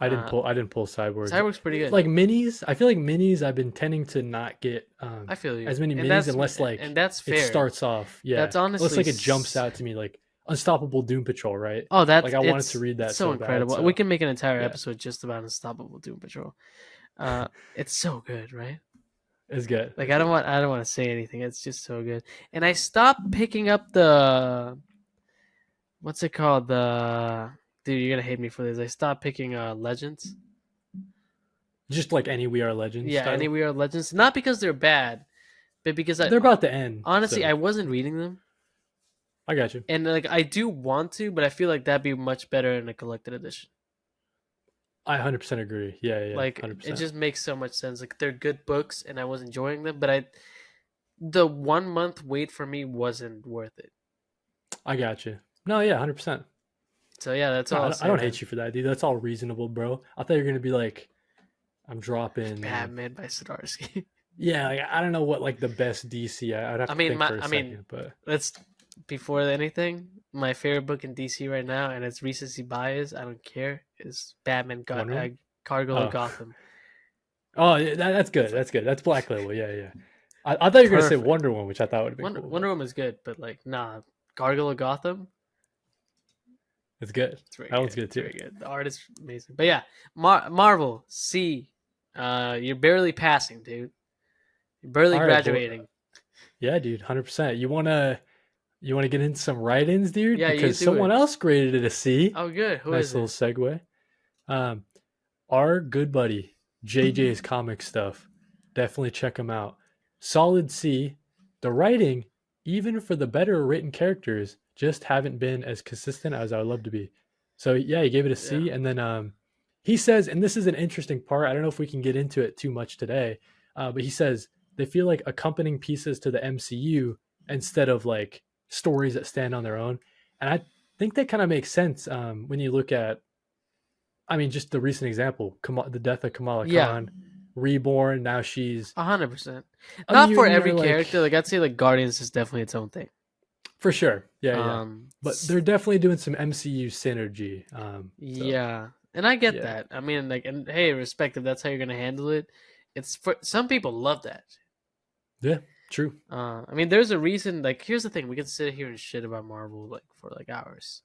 I didn't pull Cyborg. Cyborg's pretty good. Like minis, I feel like minis. I've been tending to not get. I feel you. As many minis unless like and that's fair. It starts off. Yeah, that's honestly unless like it jumps out to me like Unstoppable Doom Patrol, right? Oh, that's like I wanted to read that. So incredible. Bad, so. We can make an entire episode just about Unstoppable Doom Patrol. It's so good, right? It's good. Like I don't want to say anything. It's just so good. And I stopped picking up the what's it called? Dude, you're gonna hate me for this. I stopped picking Legends. Just like any We Are Legends. Yeah, any We Are Legends. Not because they're bad, but because they're about to end. Honestly, so. I wasn't reading them. I got you. And like I do want to, but I feel like that'd be much better in a collected edition. I 100% agree. Yeah. Like 100%. It just makes so much sense. Like they're good books, and I was enjoying them, but the 1 month wait for me wasn't worth it. I got you. No, yeah, 100%. So yeah, that's all. I don't hate you for that, dude. That's all reasonable, bro. I thought you were gonna be like, I'm dropping Batman by Zdarsky. Yeah, like, I don't know what like the best DC. I'd have to think for a second, but let's before anything, my favorite book in DC right now, and it's recency bias. I don't care. Is Batman Cargill of Gotham. Oh, that's good. That's good. That's Black Label. Yeah. I thought you were gonna say Wonder Woman, which I thought would be cool. Wonder Woman is good, but like, nah, Cargill of Gotham. It's good. That one's good too. Very good. The art is amazing. But yeah, Marvel. You're barely passing, dude. You're barely graduating. Yeah, dude, 100%. You wanna get into some write-ins, dude? Yeah, because someone else graded it a C. Oh, good. Who nice is little segue. Our good buddy JJ's comic stuff. Definitely check him out. Solid C. The writing, even for the better written characters, just haven't been as consistent as I would love to be. So yeah, he gave it a C, and then he says, and this is an interesting part. I don't know if we can get into it too much today, but he says they feel like accompanying pieces to the MCU instead of like stories that stand on their own. And I think that kind of makes sense when you look at, I mean, just the recent example, the death of Kamala Khan, Reborn. Now she's 100%. Not for every character. Like I'd say, like Guardians is definitely its own thing. For sure. Yeah. But they're definitely doing some MCU synergy. Yeah. And I get that. I mean, like, and hey, respect if that's how you're going to handle it. It's for some people love that. Yeah, true. I mean, there's a reason. Like, here's the thing: we can sit here and shit about Marvel like for like hours,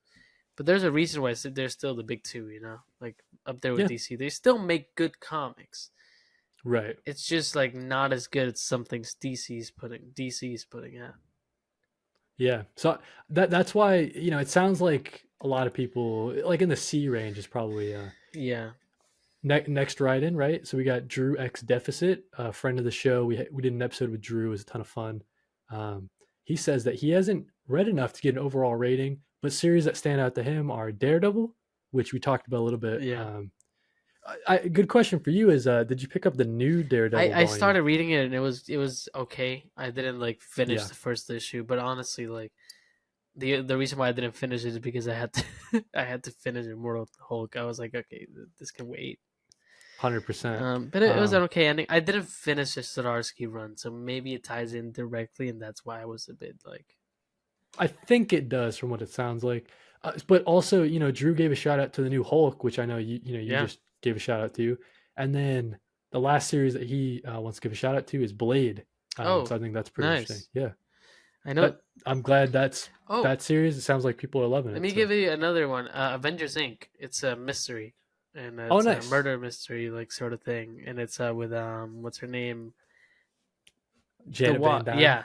but there's a reason why they're still the big two. You know, like up there with DC. They still make good comics. Right. It's just like not as good as something DC's putting out. Yeah. So that's why, you know, it sounds like a lot of people like in the C range is probably next write-in, right? So we got Drew X Deficit, a friend of the show. We did an episode with Drew. It was a ton of fun. He says that he hasn't read enough to get an overall rating, but series that stand out to him are Daredevil, which we talked about a little bit. Yeah. Good question for you is, did you pick up the new Daredevil? I started reading it and it was okay. I didn't like finish the first issue, but honestly, like the reason why I didn't finish it is because I had to finish Immortal Hulk. I was like, okay, this can wait. 100%. But it was an okay ending. I didn't finish the Zdarsky run, so maybe it ties in directly, and that's why I was a bit like. I think it does, from what it sounds like. But also, you know, Drew gave a shout out to the new Hulk, which I know you just gave a shout out to, and then the last series that he wants to give a shout out to is Blade. So I think that's pretty interesting. Yeah, I know. I'm glad that series. It sounds like people are loving it. Let me give you another one. Avengers Inc. It's a mystery, and it's a murder mystery like sort of thing, and it's with what's her name? Janet Van Dyne. Yeah,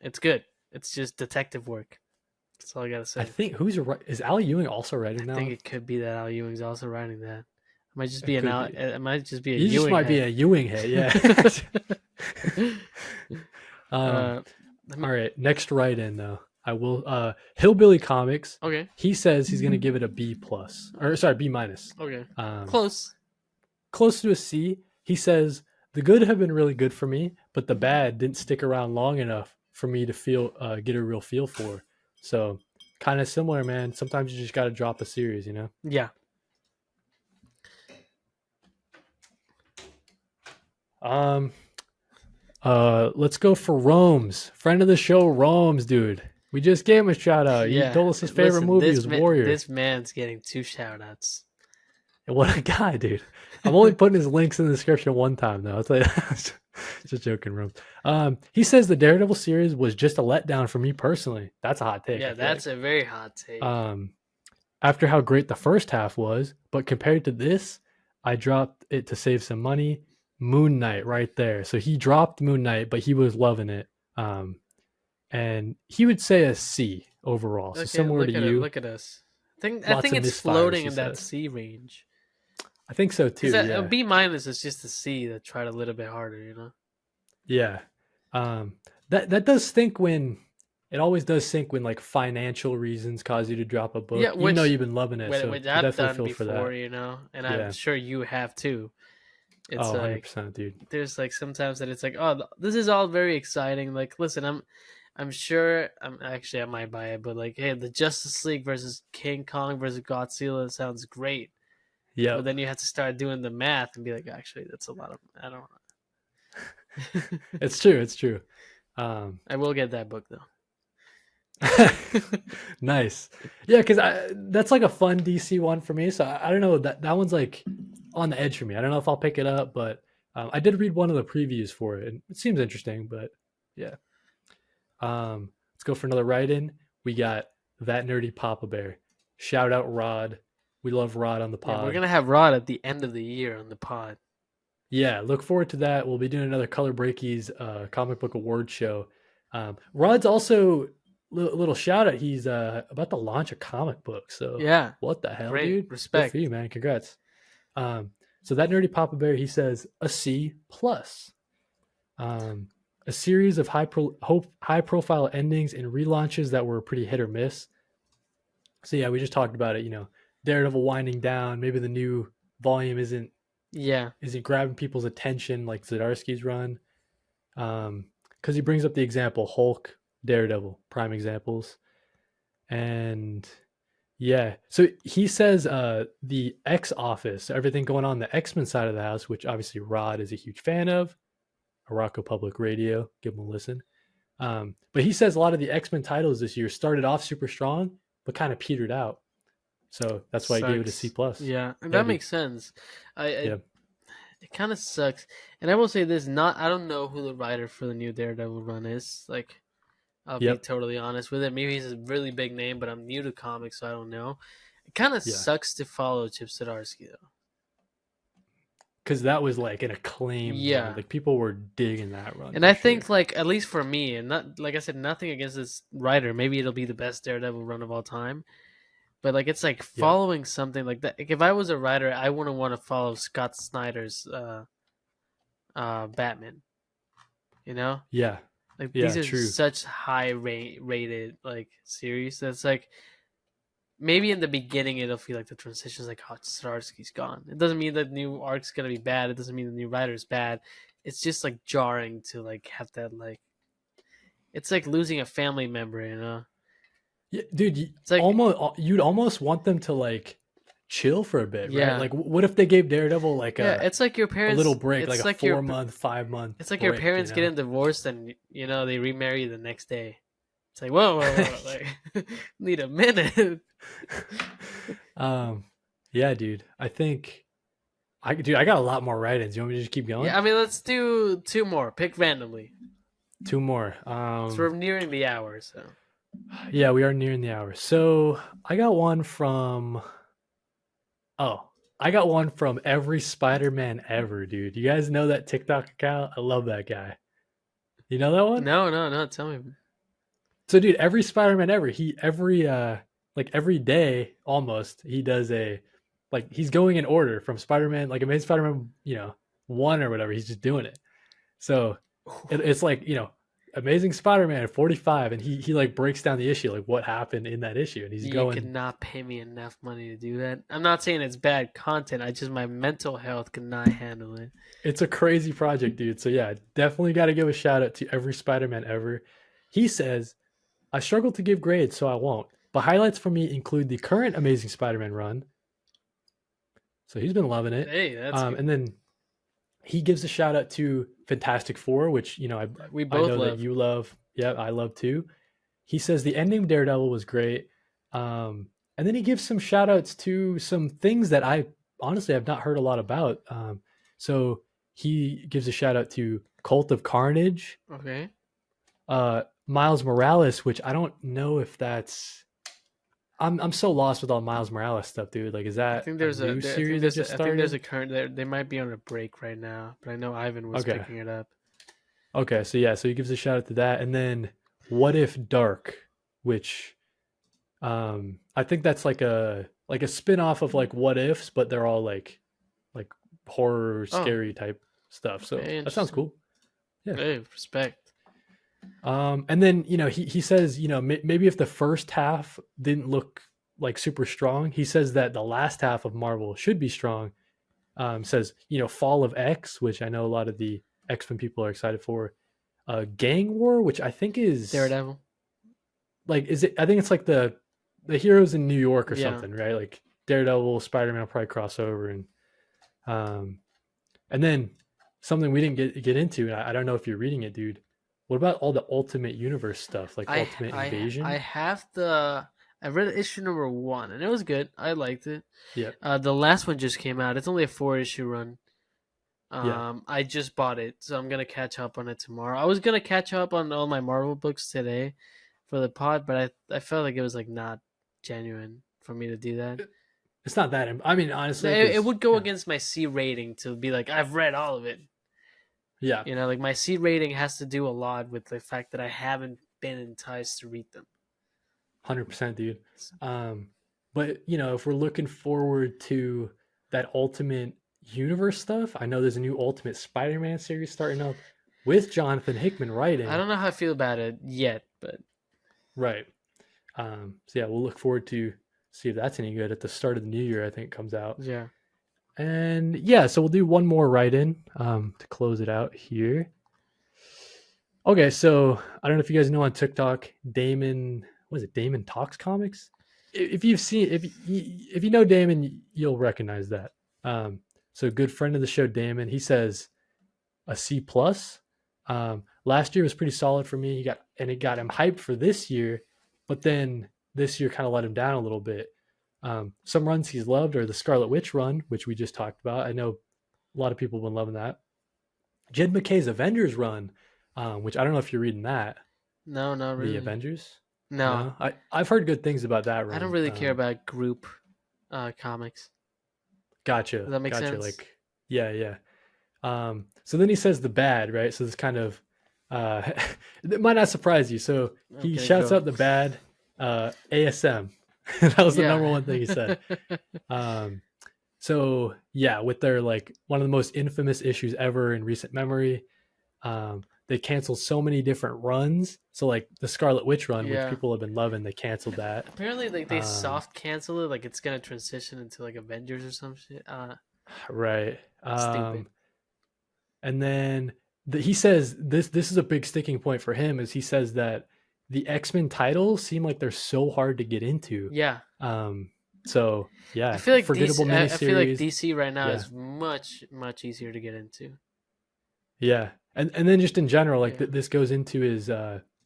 it's good. It's just detective work. That's all I gotta say. I think is Al Ewing also writing now? I think it could be that Al Ewing's also writing that. It might just be it might just be a Ewing. Just might head. be a Ewing head, yeah. All right, next write-in though. I will Hillbilly Comics. Okay. He says he's gonna give it a B+. Or sorry, B-. Okay. Close to a C. He says the good have been really good for me, but the bad didn't stick around long enough for me to feel get a real feel for. So kind of similar, man. Sometimes you just got to drop a series, you know? Yeah. Let's go for Rome's friend of the show, Rome's, dude. We just gave him a shout out. He Yeah. told us his favorite movie is Warrior. This man's getting 2 shout outs. And what a guy, dude. I'm only putting his links in the description one time, though. I'll tell you. Just joking, Rome. He says the Daredevil series was just a letdown for me personally. That's a hot take. Yeah, that's a very hot take. After how great the first half was, but compared to this, I dropped it to save some money. Moon Knight right there. So he dropped Moon Knight, but he was loving it. And he would say a C overall. So similar to you. Look at us. I think it's floating in that C range. I think so too. A B minus is just a C that tried a little bit harder, you know? Yeah. That does stink when it always does stink when like financial reasons cause you to drop a book. Yeah, even though you've been loving it. Which I've done before, you know, and I'm sure you have too. It's 100%, dude. There's like sometimes that it's like, oh, this is all very exciting. Like, listen, I'm sure I might buy it, but like, hey, the Justice League versus King Kong versus Godzilla sounds great. Yeah. But then you have to start doing the math and be like, actually, that's a lot of. I don't know. It's true. It's true. I will get that book though. Nice. Yeah, because that's like a fun DC one for me. So I don't know, that one's like on the edge for me. I don't know if I'll pick it up, but I did read one of the previews for it, and it seems interesting. But yeah, let's go for another write-in. We got That Nerdy Papa Bear. Shout out Rod. We love Rod on the pod. Yeah, we're gonna have Rod at the end of the year on the pod. Yeah, look forward to that. We'll be doing another Color Breakies comic book award show. Rod's also little shout out. He's about to launch a comic book. So yeah, what the hell, great dude? Respect Good for you, man. Congrats. So That Nerdy Papa Bear, he says a C plus. A series of high profile endings and relaunches that were pretty hit or miss. So yeah, we just talked about it. You know, Daredevil winding down. Maybe the new volume isn't grabbing people's attention like Zdarsky's run. Because he brings up the example Hulk, Daredevil, prime examples. And yeah, so he says the X Office, everything going on the X-Men side of the house, which obviously Rod is a huge fan of. Araco Public Radio, give him a listen. But he says a lot of the X-Men titles this year started off super strong, but kind of petered out. So that's why I gave it a C+. Yeah, and that makes sense. It kind of sucks. And I will say this, I don't know who the writer for the new Daredevil run is. Like, I'll be totally honest with it. Maybe he's a really big name, but I'm new to comics, so I don't know. It kind of sucks to follow Chip Zdarsky, though. Because that was like an acclaimed run. Like, people were digging that run. And I think, like, at least for me, and not like I said, nothing against this writer. Maybe it'll be the best Daredevil run of all time. But like, it's like following something like that. Like, if I was a writer, I wouldn't want to follow Scott Snyder's Batman. You know? Yeah. Like, these are such high rated like series. That's like, maybe in the beginning it'll feel like the transition's like, oh, Zdarsky's gone. It doesn't mean that new arc's gonna be bad. It doesn't mean the new writer's bad. It's just like jarring to like have that, like, it's like losing a family member, you know? Yeah, dude, it's like you'd almost want them to like chill for a bit, right? Like, what if they gave Daredevil like it's like your parents, a little break, like a 4-month, 5-month. It's like break, your parents getting divorced and they remarry the next day. It's like whoa, like need a minute. Yeah, dude. I think I got a lot more write-ins. You want me to just keep going? Yeah, I mean, let's do 2 more. Pick randomly. 2 more. So we're nearing the hour, so. Yeah, we are nearing the hour. So I got one from every Spider-Man ever, dude. You guys know that TikTok account? I love that guy. You know that one? No. Tell me. So, dude, every Spider-Man ever, every day almost, he does he's going in order from Spider-Man, like Amazing Spider-Man, 1 or whatever. He's just doing it. So it's like, Amazing Spider-Man 45, and he like breaks down the issue, like what happened in that issue, and you could not pay me enough money to do that. I'm not saying it's bad content. My mental health could not handle it. It's a crazy project, dude. So yeah, definitely got to give a shout out to every Spider-Man ever. He says, "I struggle to give grades, so I won't. But highlights for me include the current Amazing Spider-Man run. So he's been loving it. Hey, that's good. And then he gives a shout out to Fantastic Four, which We I both know love. that you love. Yeah, I love too. He says the ending of Daredevil was great. And then he gives some shout outs to some things that I honestly have not heard a lot about. So he gives a shout out to Cult of Carnage. Okay. Miles Morales, which I don't know if that's. I'm so lost with all Miles Morales stuff, dude. Like, is that I think there's a new series that just I started? think there's a current. They might be on a break right now, but I know Ivan was Okay. picking it up. Okay, so yeah, so he gives a shout out to that, and then What If Dark, which I think that's like a spin-off of like What Ifs, but they're all like horror, scary type stuff. So that sounds cool. Yeah. Hey, respect. And then he says maybe if the first half didn't look like super strong, he says that the last half of Marvel should be strong. Says Fall of X, which I know a lot of the X-Men people are excited for. Gang War, which I think is Daredevil. Like, is it? I think it's like the heroes in New York or Yeah. something, right? Like Daredevil, Spider-Man will probably cross over, and then something we didn't get into, and I don't know if you're reading it, dude. What about all the Ultimate Universe stuff, like Ultimate Invasion? I read issue number 1, and it was good. I liked it. Yeah. The last one just came out. It's only a 4-issue run. Yeah. I just bought it, so I'm gonna catch up on it tomorrow. I was gonna catch up on all my Marvel books today for the pod, but I felt like it was like not genuine for me to do that. It's not that. I mean, honestly, It would go against my C rating to be like, I've read all of it. Yeah. Like my C rating has to do a lot with the fact that I haven't been enticed to read them. 100%, dude. But if we're looking forward to that Ultimate Universe stuff, I know there's a new Ultimate Spider-Man series starting up with Jonathan Hickman writing. I don't know how I feel about it yet, but right. So yeah, we'll look forward to see if that's any good at the start of the new year. I think it comes out. Yeah. And yeah, so we'll do one more write-in to close it out here. Okay, so I don't know if you guys know on TikTok, Damon Talks Comics. If you know Damon, you'll recognize that. So a good friend of the show, Damon, he says a C+. Last year was pretty solid for me. It got him hyped for this year, but then this year kind of let him down a little bit. Some runs he's loved are the Scarlet Witch run, which we just talked about. I know a lot of people have been loving that. Jed McKay's Avengers run, which I don't know if you're reading that. No, not really. The Avengers? No. I've heard good things about that run. I don't really care about group comics. Gotcha. Does that make sense? Like, yeah. So then he says the bad, right? So this kind of it might not surprise you. So he shouts out the bad ASM. That was the number one thing he said. So yeah, with their like one of the most infamous issues ever in recent memory, they canceled so many different runs. So like the Scarlet Witch run, which people have been loving, they canceled that. Apparently, like they soft cancel it, like it's gonna transition into like Avengers or some shit. Right. Stupid. And then he says this is a big sticking point for him, is he says that the X-Men titles seem like they're so hard to get into. Yeah. So yeah, I feel like forgettable DC, miniseries. I feel like DC right now is much easier to get into. Yeah, and then just in general, like this goes into his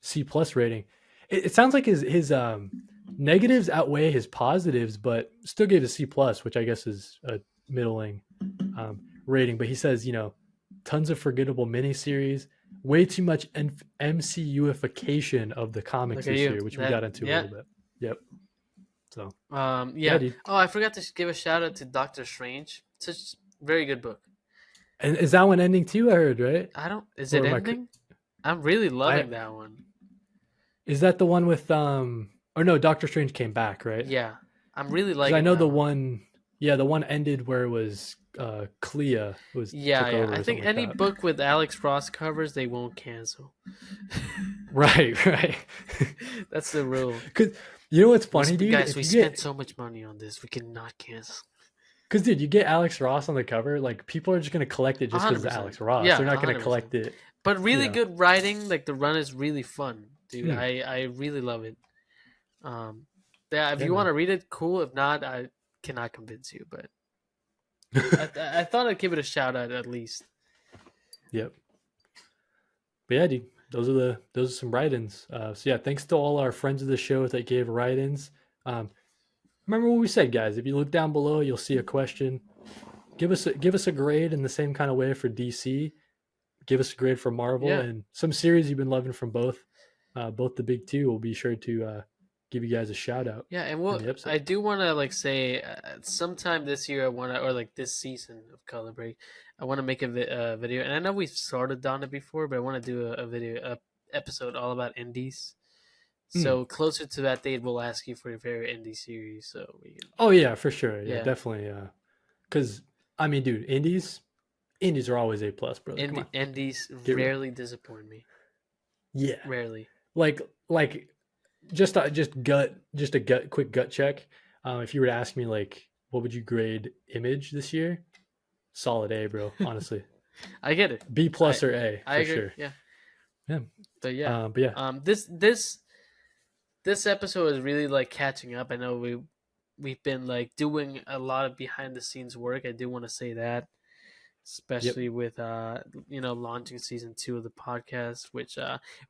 C+ rating. It sounds like his negatives outweigh his positives, but still gave a C+, which I guess is a middling rating. But he says, tons of forgettable miniseries, way too much MCUification of the comics this year, which we got into a little bit. Yep. So dude. Oh, I forgot to give a shout out to Doctor Strange. Such a very good book. And is that one ending too? I heard, right? Is it ending? I'm really loving that one. Is that the one with or no, Doctor Strange came back, right? Yeah. I'm really liking. I know the one. Yeah, the one ended where it was Clea was. Yeah. I think any book with Alex Ross covers, they won't cancel. Right. That's the rule. Because you know what's funny, dude? Guys, we spent so much money on this, we cannot cancel. Because, dude, you get Alex Ross on the cover, like people are just gonna collect it just because it's Alex Ross. Yeah, they're not gonna 100%. collect it. But really good writing, like the run is really fun, dude. Hmm. I really love it. yeah, if Yeah, you want man. to read it, cool. If not, I cannot convince you. But I thought I'd give it a shout out at least. Yep. But yeah, dude, those are some write-ins. So yeah, thanks to all our friends of the show that gave write-ins. Remember what we said, guys. If you look down below, you'll see a question. Give us a grade in the same kind of way for DC. Give us a grade for Marvel Yeah. and some series you've been loving from both the big two. We'll be sure to give you guys a shout out. Yeah, and in the what episode. I do want to like say, sometime this year I want to, or like this season of Color Break, I want to make a video, and I know we've sort of done it before, but I want to do a video, episode all about indies. So closer to that date, we'll ask you for your favorite indie series. So we can, Oh yeah, for sure. Yeah, yeah, definitely. Because I mean, dude, indies are always A plus, brother. Come on, indies get real. rarely disappoint me. Yeah, Rarely. like just a quick gut check. If you were to ask me like, what would you grade Image this year? Solid A, bro. Honestly, I get it. B plus or A I for agree. sure. Yeah. Yeah. But yeah. But yeah. This episode is really like catching up. I know we've been like doing a lot of behind the scenes work. I do want to say that, especially with launching season 2 of the podcast, which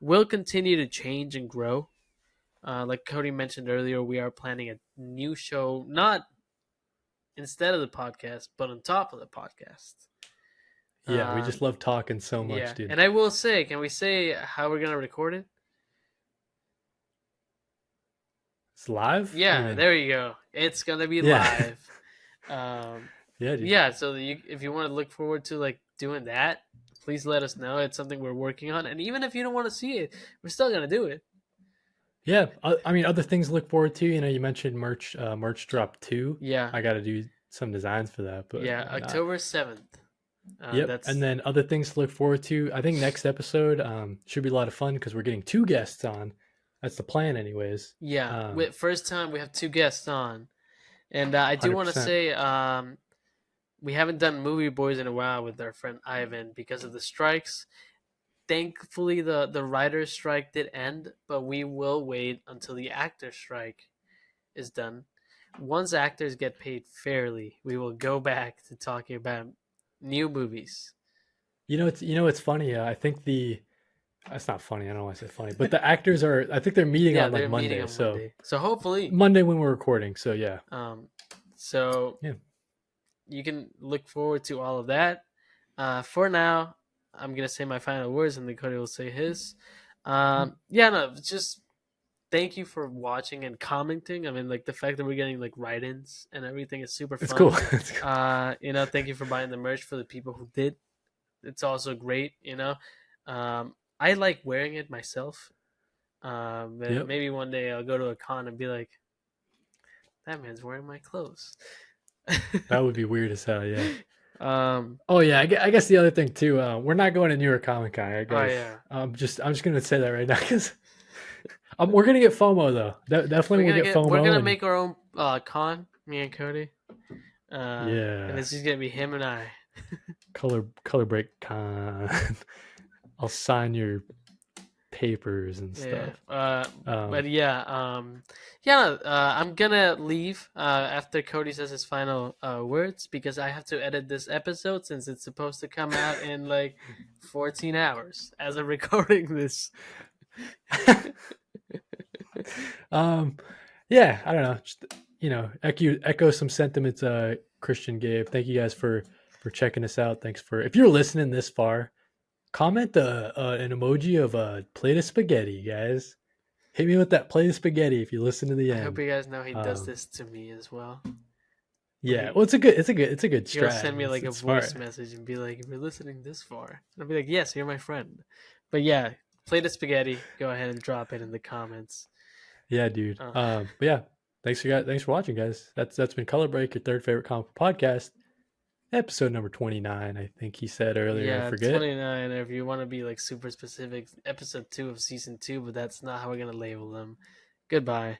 will continue to change and grow. Like Kody mentioned earlier, we are planning a new show, not instead of the podcast, but on top of the podcast. Yeah, we just love talking so much, Yeah, dude. and I will say, can we say how we're gonna record it? It's live? Yeah, there you go. It's gonna be live. Yeah, dude. Yeah. So if you want to look forward to like doing that, please let us know. It's something we're working on, and even if you don't want to see it, we're still gonna do it. Yeah, I mean, other things to look forward to. You know, you mentioned merch drop 2. Yeah, I got to do some designs for that. But yeah, October 7th. Yep, and then other things to look forward to. I think next episode should be a lot of fun because we're getting 2 guests on. That's the plan, anyways. Yeah, first time we have 2 guests on, and I do want to 100%. say we haven't done Movie Boys in a while with our friend Ivan because of the strikes. Thankfully, the writer's strike did end, but we will wait until the actor's strike is done. Once actors get paid fairly, we will go back to talking about new movies. You know, it's funny. I think that's not funny. I don't know why I said funny, but the actors are. I think they're meeting on like Monday. Monday. So hopefully Monday when we're recording. So yeah. So yeah, you can look forward to all of that. For now, I'm gonna say my final words, and then Kody will say his. Just thank you for watching and commenting. I mean, like the fact that we're getting like write-ins and everything is super fun. It's cool. Thank you for buying the merch for the people who did. It's also great. I like wearing it myself. Maybe one day I'll go to a con and be like, that man's wearing my clothes. That would be weird as hell. Yeah. I guess the other thing too. We're not going to New York Comic Con, I guess. Oh yeah. I'm just gonna say that right now because we're gonna get FOMO though. Definitely we'll get FOMO. We're gonna make our own con, me and Kody. Yeah. And it's just gonna be him and I. color break con. I'll sign your papers and stuff. But yeah, I'm gonna leave after Kody says his final words because I have to edit this episode since it's supposed to come out in like 14 hours as of recording this. Yeah, I don't know. Just, echo some sentiments Christian gave. Thank you guys for checking us out. Thanks for, if you're listening this far, comment an emoji of a plate of spaghetti, guys. Hit me with that plate of spaghetti if you listen to the end. I hope you guys know he does this to me as well. Yeah, well, it's a good strat. He'll send me like a voice message and be like, "If you're listening this far," and I'll be like, "Yes, you're my friend." But yeah, plate of spaghetti. Go ahead and drop it in the comments. Yeah, dude. But yeah, thanks for watching, guys. That's been Color Break, your third favorite comic book podcast. Episode number 29, I think he said earlier. Yeah, I forget. 29. If you want to be like super specific, episode 2 of season 2, but that's not how we're gonna label them. Goodbye.